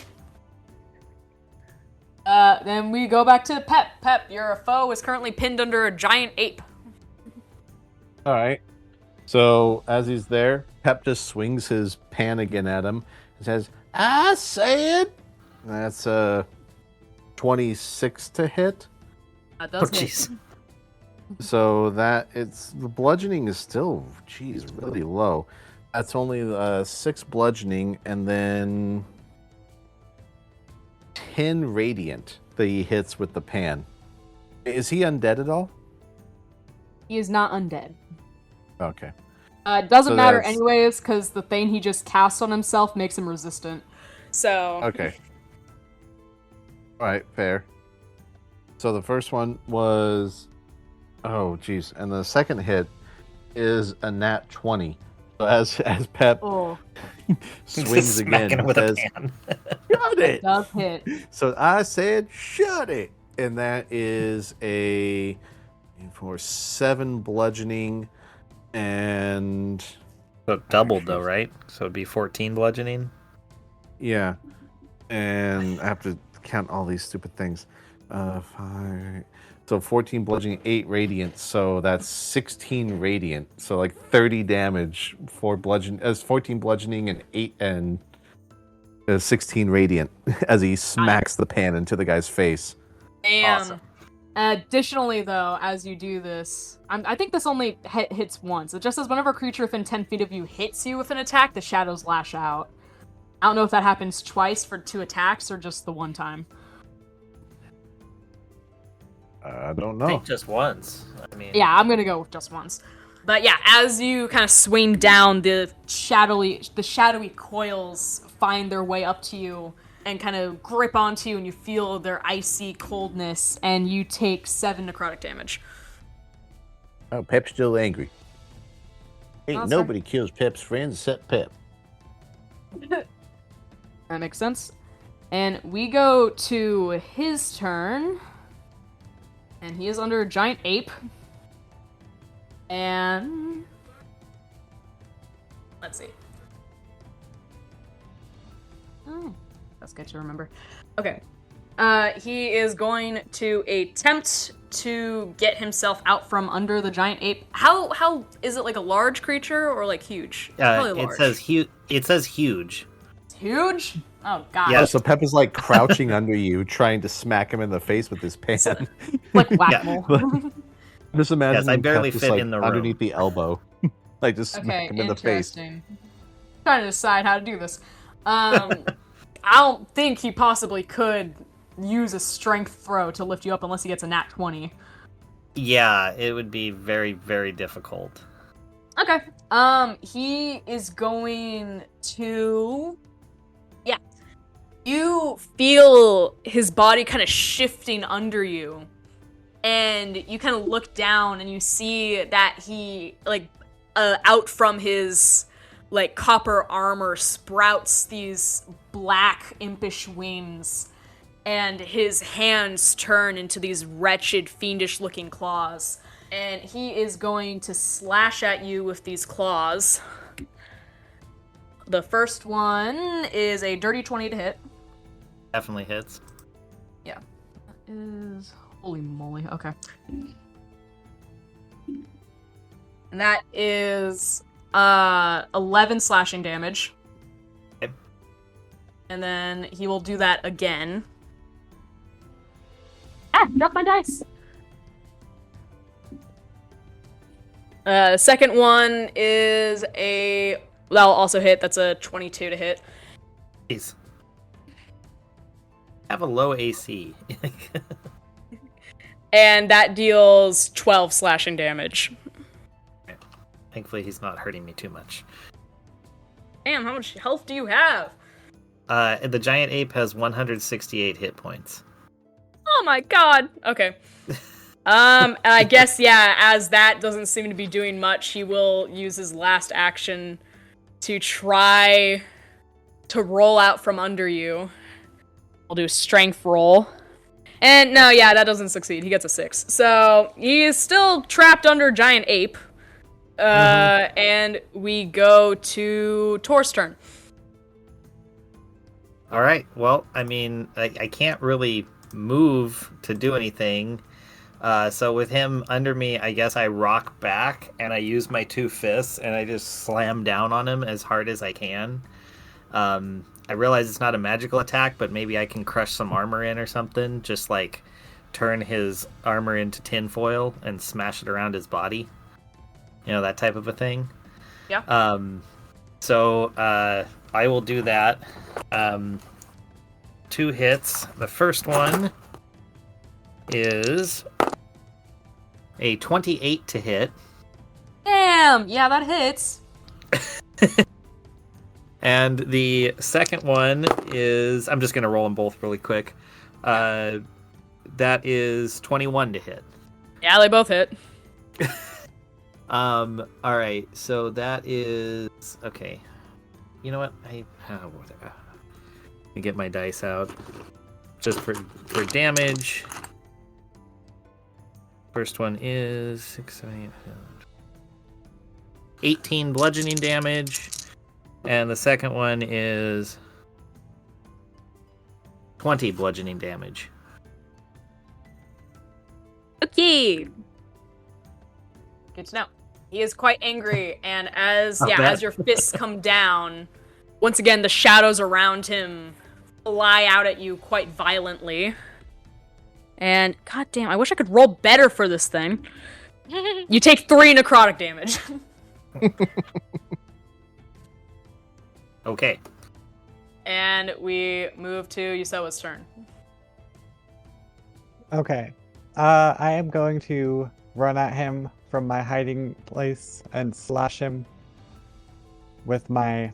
Then we go back to Pep. Pep, your foe is currently pinned under a giant ape. All right. So as he's there, Pep just swings his pan again at him and says, "I said." That's 26 to hit. That does hit. Jeez. So the bludgeoning is still, really low. That's only 6 bludgeoning and then 10 radiant that he hits with the pan. Is he undead at all? He is not undead. Okay. It doesn't So matter that's- anyways, because the thing he just cast on himself makes him resistant. So... Okay. All right, fair. So the first one was, oh geez, and the second hit is a nat 20. So as Pep swings Smacking again, him with a says, pan. "Shut it!" Does hit. So I said, "Shut it!" and that is a for 7 bludgeoning and So doubled though, right? So it'd be 14 bludgeoning. yeah, and I have to count all these stupid things. 5, so 14 bludgeoning, 8 radiant. So that's 16 radiant. So like 30 damage for bludgeon as 14 bludgeoning and 8 and 16 radiant as he smacks the pan into the guy's face. Damn. Awesome. Additionally, though, as you do this, I think this only hits once. It just says whenever a creature within 10 feet of you hits you with an attack, the shadows lash out. I don't know if that happens twice for 2 attacks or just the one time. I don't I know. think just once. I mean, Yeah, I'm gonna go with just once. But yeah, as you kind of swing down, the shadowy coils find their way up to you and kind of grip onto you, and you feel their icy coldness, and you take 7 necrotic damage. Oh, Pep's still angry. Ain't That's nobody kills Pep's friends except Pep. That makes sense. And we go to his turn. And he is under a giant ape. And let's see. Oh, that's good to remember. Okay. He is going to attempt to get himself out from under the giant ape. How is it, like a large creature or like huge? Probably large. It says huge. It's huge? Oh god. Yeah. So Pep is like crouching under you, trying to smack him in the face with his pan. Like whack-a-mole. Just imagine Yes, I barely Pep fit just, like, in the room. underneath the elbow, like just Okay, smack him in the face. interesting. Trying to decide how to do this. I don't think he possibly could use a strength throw to lift you up unless he gets a nat 20. Yeah, it would be very, very difficult. Okay. He is going to... Yeah. You feel his body kind of shifting under you. And you kind of look down and you see that he, like, out from his, like, copper armor sprouts these black, impish wings. And his hands turn into these wretched, fiendish-looking claws. And he is going to slash at you with these claws. The first one is a dirty 20 to hit. Definitely hits. Yeah. That is... Holy moly, okay. And that is 11 slashing damage. Okay. And then he will do that again. Ah, drop my dice! Second one is a... That'll also hit, that's a 22 to hit. Jeez. Have a low AC. And that deals 12 slashing damage. Thankfully, he's not hurting me too much. Damn, how much health do you have? The giant ape has 168 hit points. Oh my god. Okay. I guess, yeah, as that doesn't seem to be doing much, he will use his last action to try to roll out from under you. I'll do a strength roll. And no, yeah, that doesn't succeed. He gets a 6. So, he is still trapped under giant ape. And we go to Tor's turn. Alright, well, I mean, I can't really move to do anything. So with him under me, I guess I rock back and I use my 2 fists and I just slam down on him as hard as I can. I realize it's not a magical attack, but maybe I can crush some armor in or something. Just like turn his armor into tinfoil and smash it around his body. You know, that type of a thing. Yeah. So I will do that. 2 hits. The first one is a 28 to hit. Damn! Yeah, that hits. And the second one is... I'm just going to roll them both really quick. That is 21 to hit. Yeah, they both hit. Alright, so that is... Okay. You know what? Let me get my dice out. Just for damage. First one is 6, 7, 8, 18 bludgeoning damage, and the second one is 20 bludgeoning damage. Okay. Good to know. He is quite angry, and as your fists come down, once again the shadows around him fly out at you quite violently. And goddamn, I wish I could roll better for this thing. You take 3 necrotic damage. Okay. And we move to Yusoa's turn. Okay. I am going to run at him from my hiding place and slash him with my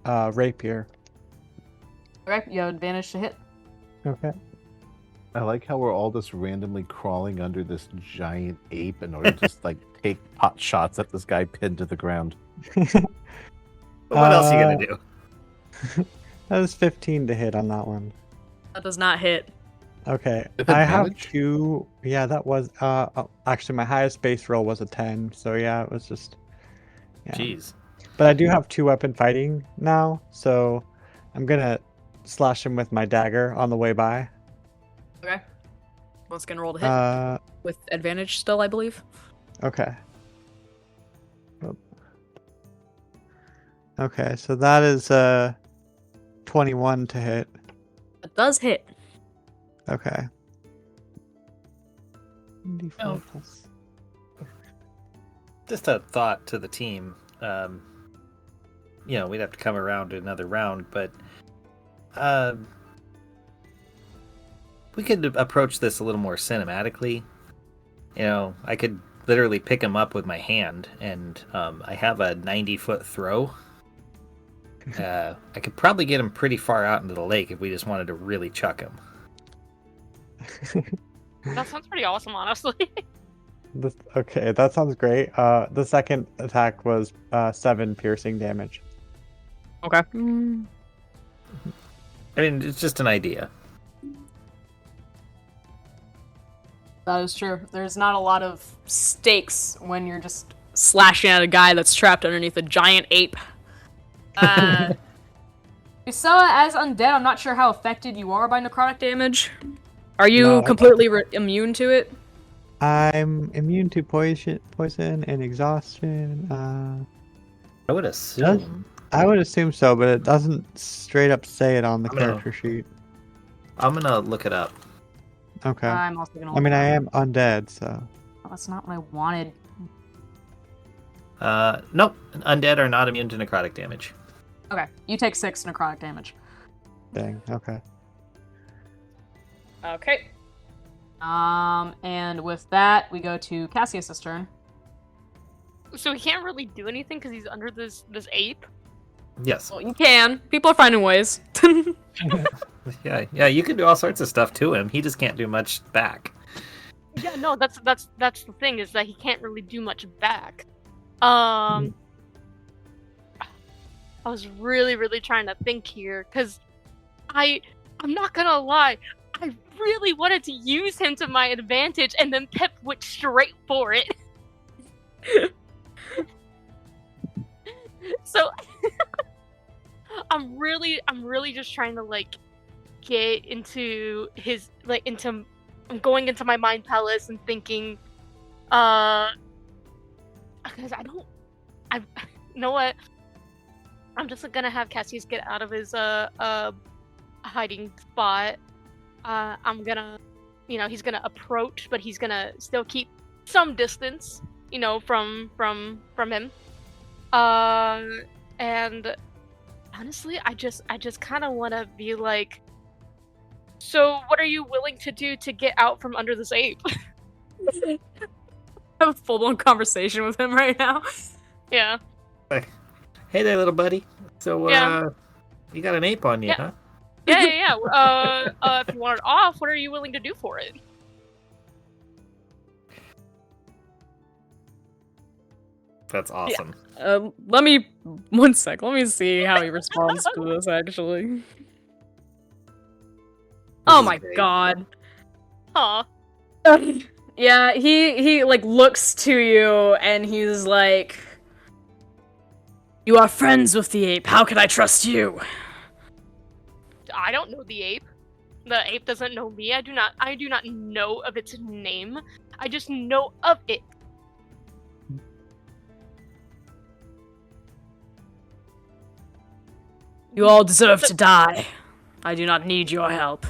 rapier. Okay, you have advantage to hit. Okay. I like how we're all just randomly crawling under this giant ape in order to just like take pot shots at this guy pinned to the ground. But what else are you gonna do? That was 15 to hit on that one. That does not hit. Okay. With I have advantage? 2. Yeah, that was actually my highest base roll was a 10. So yeah, it was just Jeez. But I do have 2 weapon fighting now, so I'm gonna slash him with my dagger on the way by. Okay. Once again, roll to hit. With advantage still, I believe. Okay. Oop. Okay, so that is 21 to hit. It does hit. Okay. D4 Oh. plus. Just a thought to the team. We'd have to come around to another round, but we could approach this a little more cinematically. I could literally pick him up with my hand, and I have a 90-foot throw. I could probably get him pretty far out into the lake if we just wanted to really chuck him. That sounds pretty awesome, honestly. Okay, that sounds great. The second attack was 7 piercing damage. Okay. I mean, it's just an idea. That is true. There's not a lot of stakes when you're just slashing at a guy that's trapped underneath a giant ape. Usoa, as undead, I'm not sure how affected you are by necrotic damage. Are you No, completely immune to it? I'm immune to poison and exhaustion. I would assume. I would assume so, but it doesn't straight up say it on the I'm gonna- character sheet. I'm gonna look it up. Okay. I'm also gonna. I mean, I am undead, so. That's not what I wanted. Nope. Undead are not immune to necrotic damage. Okay, you take 6 necrotic damage. Dang. Okay. Okay. And with that, we go to Cassius's turn. So he can't really do anything because he's under this ape. Yes. Well, you can. People are finding ways. Yeah. You can do all sorts of stuff to him. He just can't do much back. Yeah, no, that's the thing, is that he can't really do much back. I was really trying to think here, because I'm not gonna lie, I really wanted to use him to my advantage, and then Pep went straight for it. So I'm really just trying to get into his I'm going into my mind palace and thinking, because you know what? I'm just gonna have Cassius get out of his hiding spot. I'm gonna, he's gonna approach, but he's gonna still keep some distance, from him. And honestly, I just kind of want to be like, so what are you willing to do to get out from under this ape? I have a full-blown conversation with him right now. Yeah. Hey there, little buddy. So, Yeah. you got an ape on you, Yeah. huh? Yeah. If you want it off, what are you willing to do for it? That's awesome. Let me see how he responds to this, actually. Oh is my great. god. Huh. Yeah, he like looks to you and he's like, "You are friends with the ape. How can I trust you?" I don't know the ape. The ape doesn't know me. I do not know of its name. I just know of it. You all deserve to die. I do not need your help.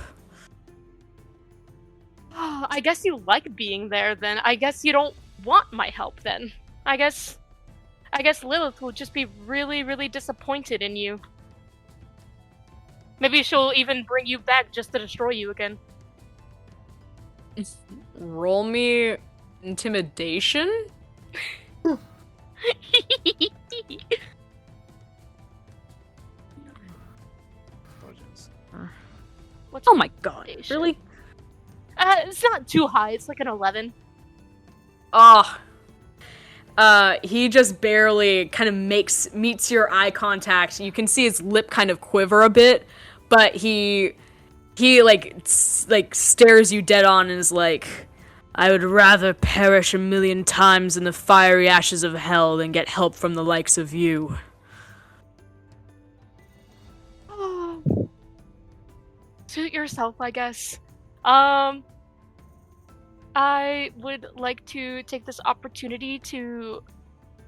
I guess you like being there then. I guess you don't want my help then. I guess Lilith will just be really, really disappointed in you. Maybe she'll even bring you back just to destroy you again. Roll me intimidation? What's Oh my god, intimidation? really? It's not too high. It's like an 11. Oh. He just barely kind of meets your eye contact. You can see his lip kind of quiver a bit, but he stares you dead on and is like, "I would rather perish 1,000,000 times in the fiery ashes of hell than get help from the likes of you." Suit yourself, I guess. I would like to take this opportunity to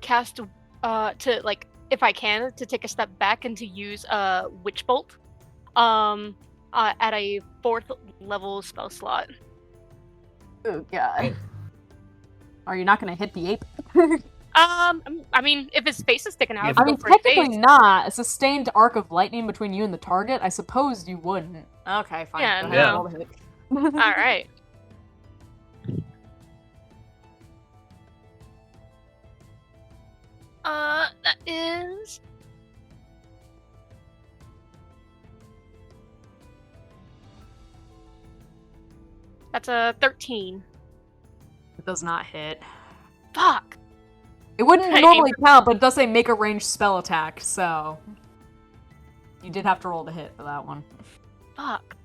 cast, if I can, to take a step back and to use a Witch Bolt, at a 4th level spell slot. Oh god. Are you not gonna hit the ape? I mean, if his face is sticking out, If- I'll I mean, go for his technically face. not. A sustained arc of lightning between you and the target, I suppose you wouldn't. Okay, fine. Yeah, Go no. ahead, roll the hit. All right. That is. That's a 13. It does not hit. Fuck. It wouldn't Hey, normally count, but it does say make a ranged spell attack, so you did have to roll the hit for that one. Fuck.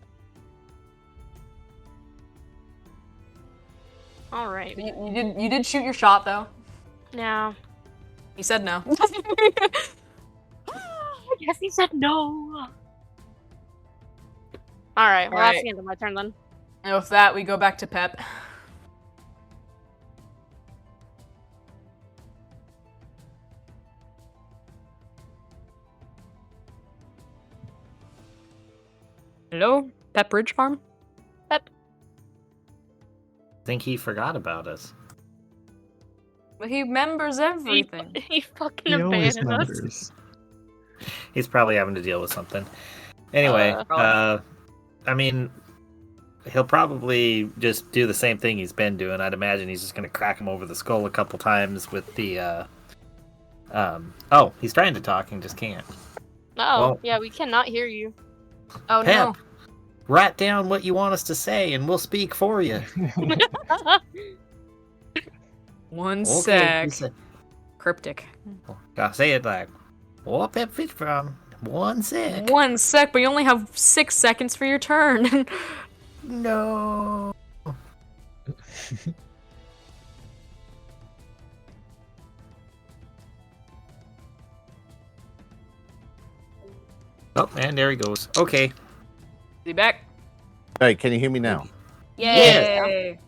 All right. You did shoot your shot though. Now. You said no. Yes, he said no. All right. Well, All right. that's the end of my turn then. And with that, we go back to Pep. Hello, Pepperidge Farm. Pep. think he forgot about us. But he remembers everything. He fucking He always abandoned us. remembers. He's probably having to deal with something. Anyway, I mean, he'll probably just do the same thing he's been doing. I'd imagine he's just going to crack him over the skull a couple times with the, oh, he's trying to talk and just can't. Oh, Well- yeah, we cannot hear you. Oh no. Pep, write down what you want us to say and we'll speak for you. One Okay, sec. he said- Cryptic. Gotta say it like, what Pep Fish from? 1 sec. 1 sec, but you only have 6 seconds for your turn. No. Oh, and there he goes. Okay. Be back. All right, can you hear me now? Yay!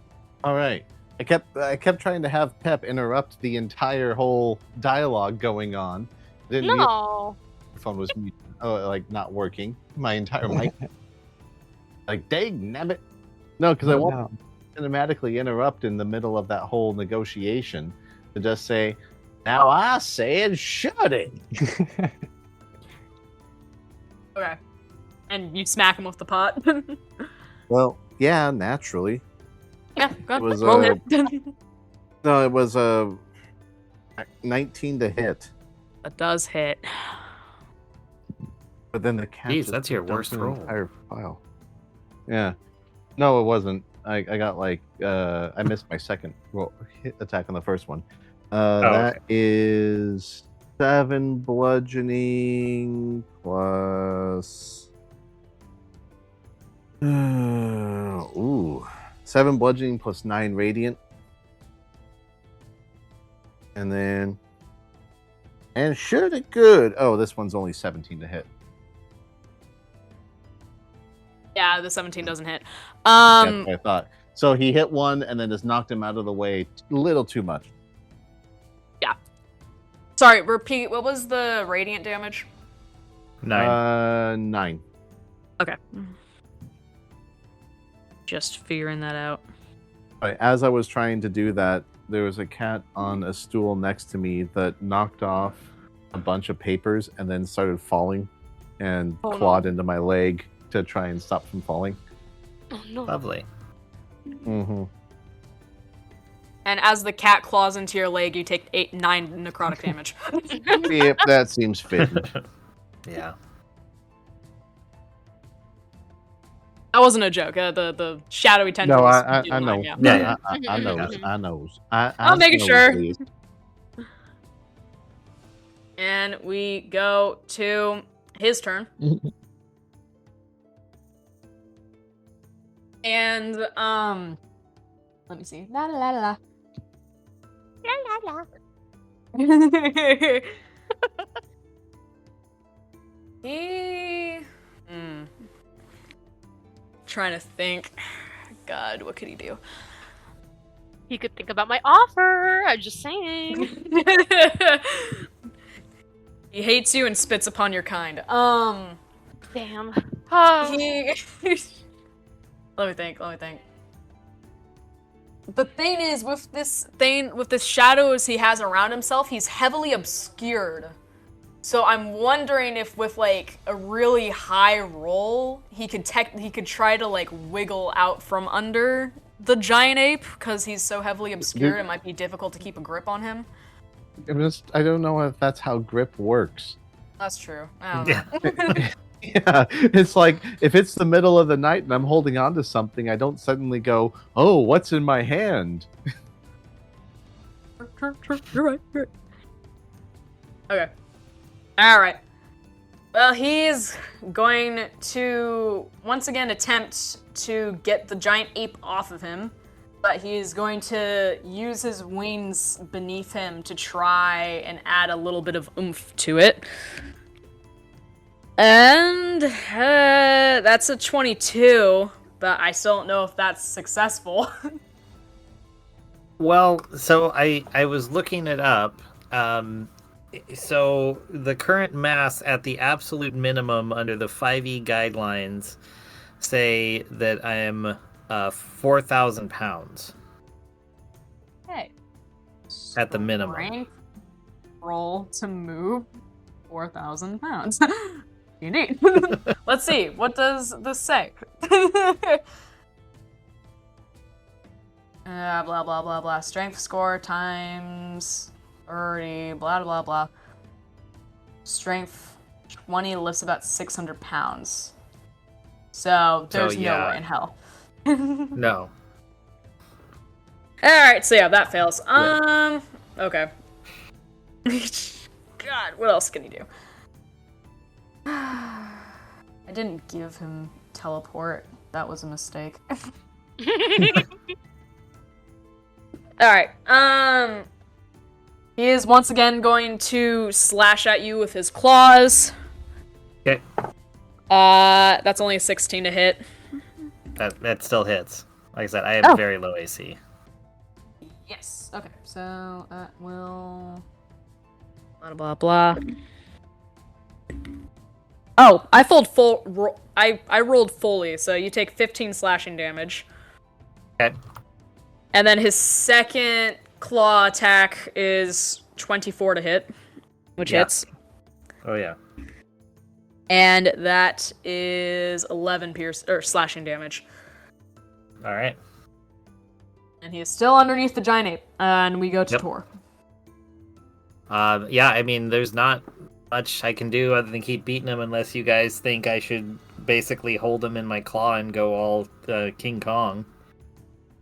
All right. I kept trying to have Pep interrupt the entire whole dialogue going on. Didn't realize No. the phone was not working. My entire mic. Like, dang nabbit. No, because I won't No. cinematically interrupt in the middle of that whole negotiation to just say, "Now I said shut it." Okay. And you smack him with the pot. Well, yeah, naturally. Yeah, go ahead. It was, Roll uh, hit. No, it was a 19 to hit. That does hit. But then the cat. Jeez, just that's your dumped worst an roll. Entire file. Yeah. No, it wasn't. I got I missed my second hit attack on the first one. That okay. is 7 bludgeoning plus. 7 bludgeoning plus 9 radiant. And then... And should it good. Oh, this one's only 17 to hit. Yeah, the 17 doesn't hit. That's what I thought. So he hit one and then just knocked him out of the way a little too much. Sorry, repeat. What was the radiant damage? 9. 9. Okay. Just figuring that out. Right, as I was trying to do that, there was a cat on a stool next to me that knocked off a bunch of papers and then started falling and Oh, no. clawed into my leg to try and stop from falling. Oh no. Lovely. Mm-hmm. And as the cat claws into your leg, you take 9 necrotic damage. Yep, that seems fitting. Yeah. That wasn't a joke. The shadowy tendrils. No, I did know. mine, yeah. Yeah, I knows. I knows. I'm making knows, sure. please. And we go to his turn. And let me see. La la la la. La la la. He trying to think. God, what could he do? He could think about my offer. I'm just saying. He hates you and spits upon your kind. Damn. He Let me think. The thing is, with the shadows he has around himself, he's heavily obscured. So I'm wondering if with like a really high roll, he could try to like wiggle out from under the giant ape, because he's so heavily obscured. It might be difficult to keep a grip on him. I don't know if that's how grip works. That's true. I don't know. Yeah. Yeah, it's like if it's the middle of the night and I'm holding on to something, I don't suddenly go, "Oh, what's in my hand?" You're right. Okay. Alright. Well, he's going to once again attempt to get the giant ape off of him, but he's going to use his wings beneath him to try and add a little bit of oomph to it. And that's a 22, but I still don't know if that's successful. Well, so I was looking it up. So the current mass at the absolute minimum under the 5e guidelines say that I am 4,000 pounds. Okay. At the minimum. Strength roll to move 4,000 pounds. Indeed. Let's see. What does this say? Blah, blah, blah, blah. Strength score times 30, blah, blah, blah. Strength 20 lifts about 600 pounds. So there's no yeah. way in hell. No. Alright, so yeah, that fails. Okay. God, what else can he do? I didn't give him teleport. That was a mistake. Alright, he is once again going to slash at you with his claws. Okay. That's only a 16 to hit. That still hits. Like I said, I have very low AC. Yes. Okay, so that will... Blah, blah, blah. Oh, I rolled fully, so you take 15 slashing damage. Okay. And then his second claw attack is 24 to hit, which hits. Oh yeah. And that is 11 slashing damage. All right. And he is still underneath the giant ape. And we go to Tor. Yeah, I mean, there's not much I can do other than keep beating him, unless you guys think I should basically hold him in my claw and go all King Kong.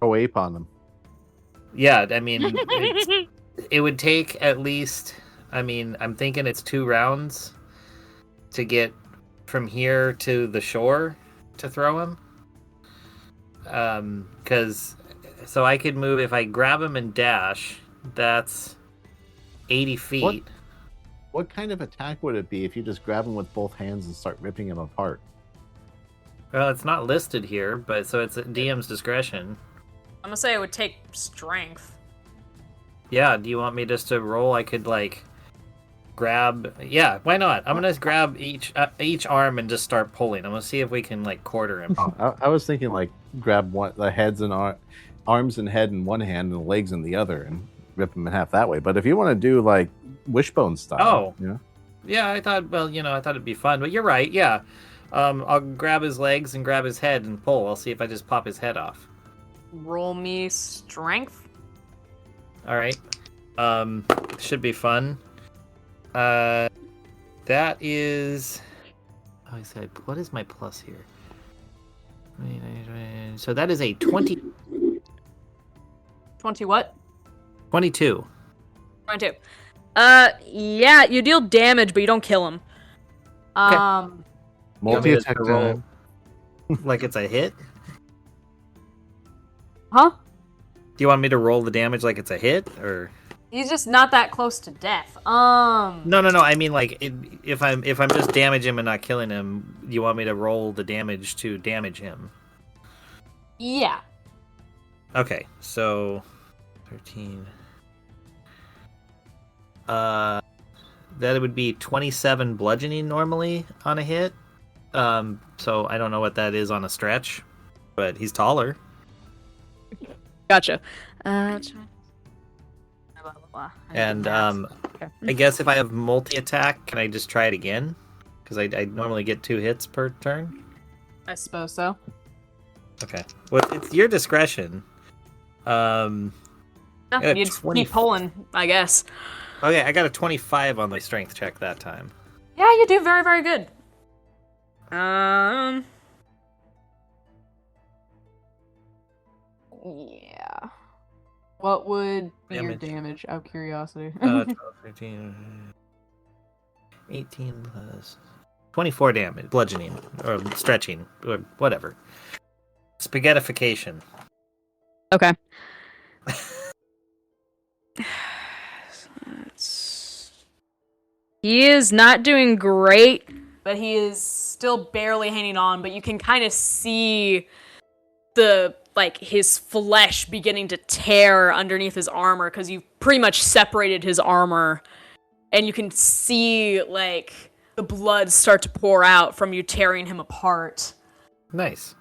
Go ape on them. Yeah, I mean, it would take at least, I mean, I'm thinking it's 2 rounds to get from here to the shore to throw him. Because so I could move if I grab him and dash. That's 80 feet. What kind of attack would it be if you just grab him with both hands and start ripping him apart? Well, it's not listed here, but so it's at DM's discretion. I'm gonna say it would take strength. Yeah, do you want me just to roll? I could like grab. Yeah, why not? I'm gonna grab each arm and just start pulling. I'm gonna see if we can like quarter him. I was thinking like grab the heads and arms and head in one hand and legs in the other and rip him in half that way. But if you want to do like wishbone style, Yeah, I thought. Well, I thought it'd be fun. But you're right. Yeah, I'll grab his legs and grab his head and pull. I'll see if I just pop his head off. Roll me strength. All right. Should be fun. That is. Oh, I said, what is my plus here? So that is a 20. 20 what? 22. 22. Yeah, you deal damage, but you don't kill him. multi-attack You want me to roll time. like it's a hit? Huh? Do you want me to roll the damage like it's a hit, or? He's just not that close to death. No. I mean, like, if I'm just damaging him and not killing him, do you want me to roll the damage to damage him? Yeah. Okay, so 13. That would be 27 bludgeoning normally on a hit. So I don't know what that is on a stretch, but he's taller. Gotcha. And I guess if I have multi-attack, can I just try it again? Because I normally get 2 hits per turn. I suppose so. Okay. Well, it's your discretion. No, Yeah, you just 20 keep pulling, I guess. Okay, I got a 25 on my strength check that time. Yeah, you do very, very good. Yeah. What would be your Damage. damage? Out of curiosity. 12, 13, 18 plus 24 damage, bludgeoning, or stretching, or whatever. Spaghettification. Okay. He is not doing great, but he is still barely hanging on, but you can kind of see his flesh beginning to tear underneath his armor, because you've pretty much separated his armor, and you can see, the blood start to pour out from you tearing him apart. Nice.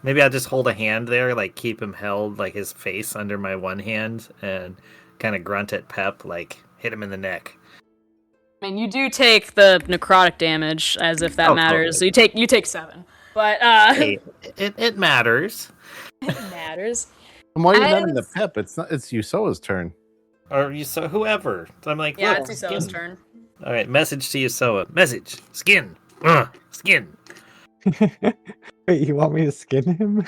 Maybe I'll just hold a hand there, keep him held, his face under my one hand, and kind of grunt at Pep, hit him in the neck. I mean, you do take the necrotic damage, as if that matters. Totally. So you take 7. But, Hey, it matters. it matters. And while you're not in the Pep, it's Yusoa's turn. Or whoever. So I'm Yeah, look, it's Yusoa's skin. turn. All right, message to Yusoa. Message. Skin. Skin. Wait, you want me to skin him?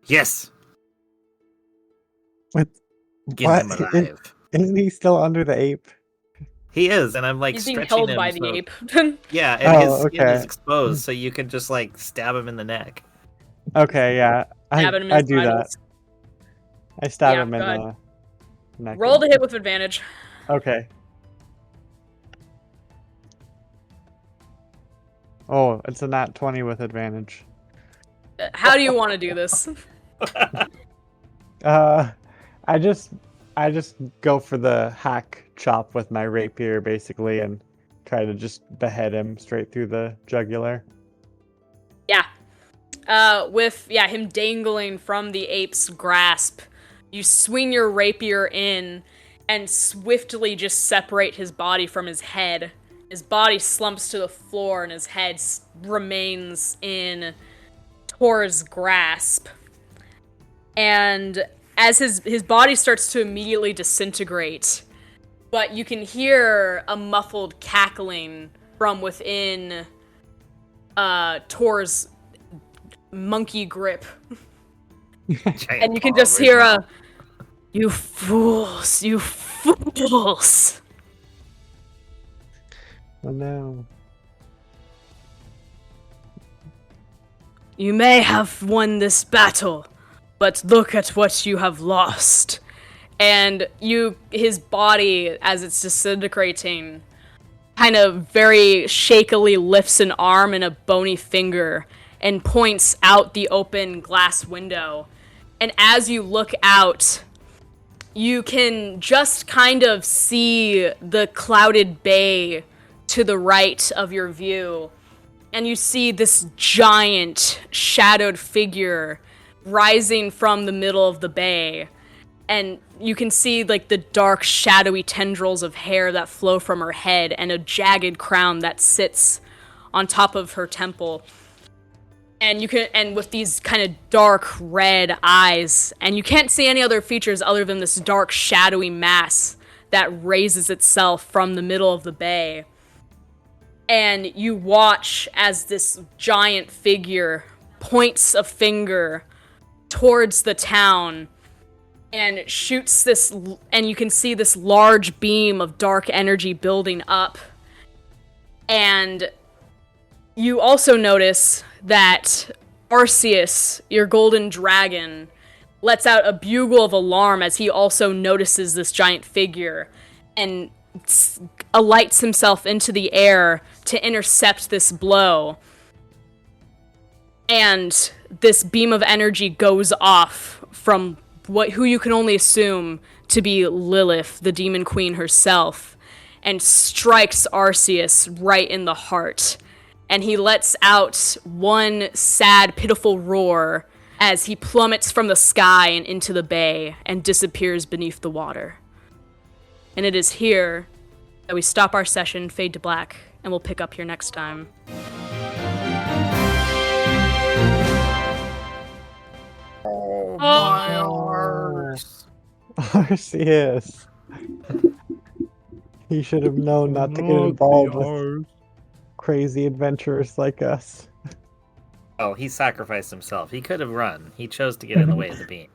Yes. What? Skin him alive. Isn't he still under the ape? He is, and I'm He's being stretching held him. by so- the ape. Yeah, and his skin okay. is exposed, so you can just stab him in the neck. Okay, yeah. Stabbing him in I his do that. vitals. I stab Yeah, him in go ahead. the neck. Roll to hit with advantage. Okay. Oh, it's a nat 20 with advantage. How do you want to do this? I just go for the hack chop with my rapier basically and try to just behead him straight through the jugular. Yeah. With him dangling from the ape's grasp, you swing your rapier in and swiftly just separate his body from his head. His body slumps to the floor and his head remains in Tor's grasp. And as his body starts to immediately disintegrate, but you can hear a muffled cackling from within Tor's monkey grip. And you can just hear a, "You fools, you fools." Oh no. You may have won this battle, but look at what you have lost. And his body, as it's disintegrating, kind of very shakily lifts an arm and a bony finger and points out the open glass window. And as you look out, you can just kind of see the clouded bay to the right of your view. And you see this giant shadowed figure rising from the middle of the bay. And you can see like the dark shadowy tendrils of hair that flow from her head and a jagged crown that sits on top of her temple. And with these kind of dark red eyes, and you can't see any other features other than this dark shadowy mass that raises itself from the middle of the bay. And you watch as this giant figure points a finger towards the town and shoots this, and you can see this large beam of dark energy building up. And you also notice that Arceus, your golden dragon, lets out a bugle of alarm as he also notices this giant figure and alights himself into the air to intercept this blow. And this beam of energy goes off from who you can only assume to be Lilith, the demon queen herself, and strikes Arceus right in the heart. And he lets out one sad, pitiful roar as he plummets from the sky and into the bay and disappears beneath the water. And it is here that we stop our session, fade to black, and we'll pick up here next time. Oh, my arse. Arceus. He should have known not to get involved with crazy adventurers like us. Oh, he sacrificed himself. He could have run. He chose to get in the way of the beam.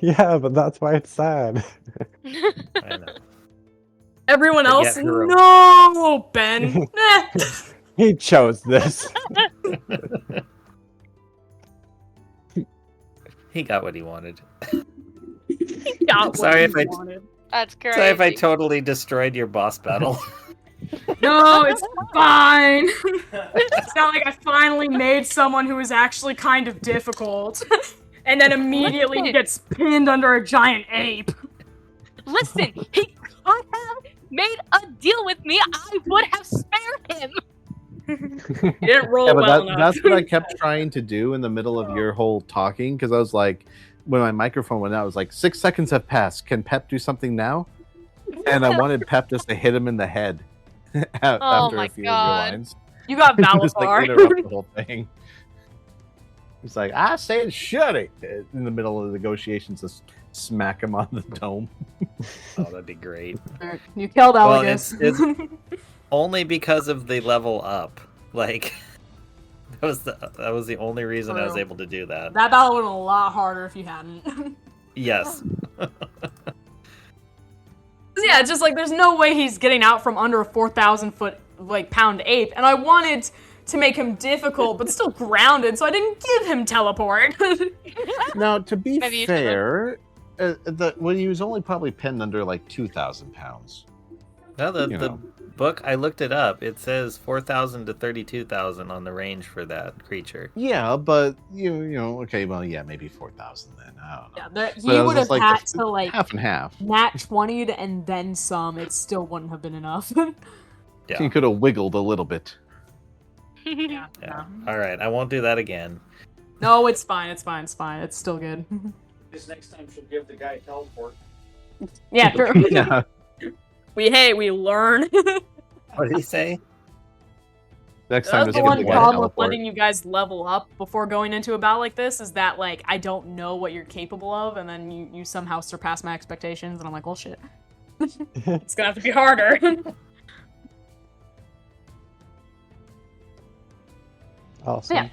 Yeah, but that's why it's sad. I know. Everyone But else, yet heroic. no, Ben. He chose this. He got what he wanted. Got Sorry what if he I- wanted. That's great. Sorry if I totally destroyed your boss battle. No, it's fine. It's not like I finally made someone who is actually kind of difficult, and then immediately he gets pinned under a giant ape. Listen, he could have made a deal with me. I would have spared him. He didn't roll Yeah, but well enough. that's what I kept trying to do in the middle of your whole talking, because I was like, when my microphone went out, I was like, 6 seconds have passed. Can Pep do something now? And I wanted Pep just to hit him in the head after my a few God. of your lines. You got Just like Valazar. interrupt the whole thing. He's like, I said shut it in the middle of the negotiations, just smack him on the dome. Oh, that'd be great. You killed Well, Elegus. it's only because of the level up. Like that was the only reason I was True. able to do that. That battle would have been a lot harder if you hadn't. Yes. Yeah, it's just like there's no way he's getting out from under a 4,000 foot pound ape, and I wanted to make him difficult but still grounded, so I didn't give him teleport. Now, to be Maybe you fair, when he was only probably pinned under like 2,000 pounds. No, the You know. book, I looked it up. It says 4,000 to 32,000 on the range for that creature. Yeah, but you know, okay, well, yeah, maybe 4,000 then. I don't know. Yeah, But he I was would have just like, had to like half and half. nat 20'd and then some. It still wouldn't have been enough. Yeah. He could have wiggled a little bit. Yeah. All right, I won't do that again. No, it's fine. It's fine. It's fine. It's still good. This next time she'll give the guy teleport. Yeah, sure. Yeah. we learn. What did he say? Next time, That's just the give one the guy problem with teleport. letting you guys level up before going into a battle like this is that like I don't know what you're capable of, and then you somehow surpass my expectations, and I'm like, well, shit. It's gonna have to be harder. Awesome. Yeah.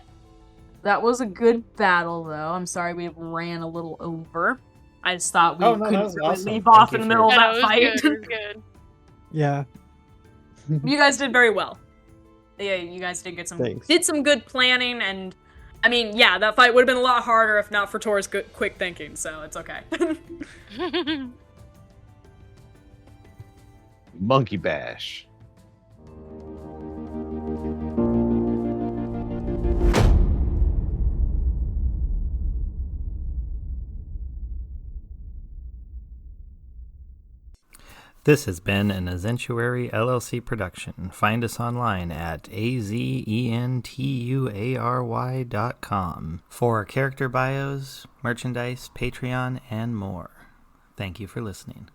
That was a good battle, though. I'm sorry we ran a little over. I just thought we Oh, no, that couldn't was really awesome. leave Thank off you in the for- middle of Yeah, that it was fight. good, it was good. Yeah. You guys did very well. Yeah, you guys did get Thanks. did some good planning, and I mean, yeah, that fight would have been a lot harder if not for Tor's quick thinking, so it's okay. Monkey bash. This has been an Azentuary LLC production. Find us online at azentuary.com for character bios, merchandise, Patreon, and more. Thank you for listening.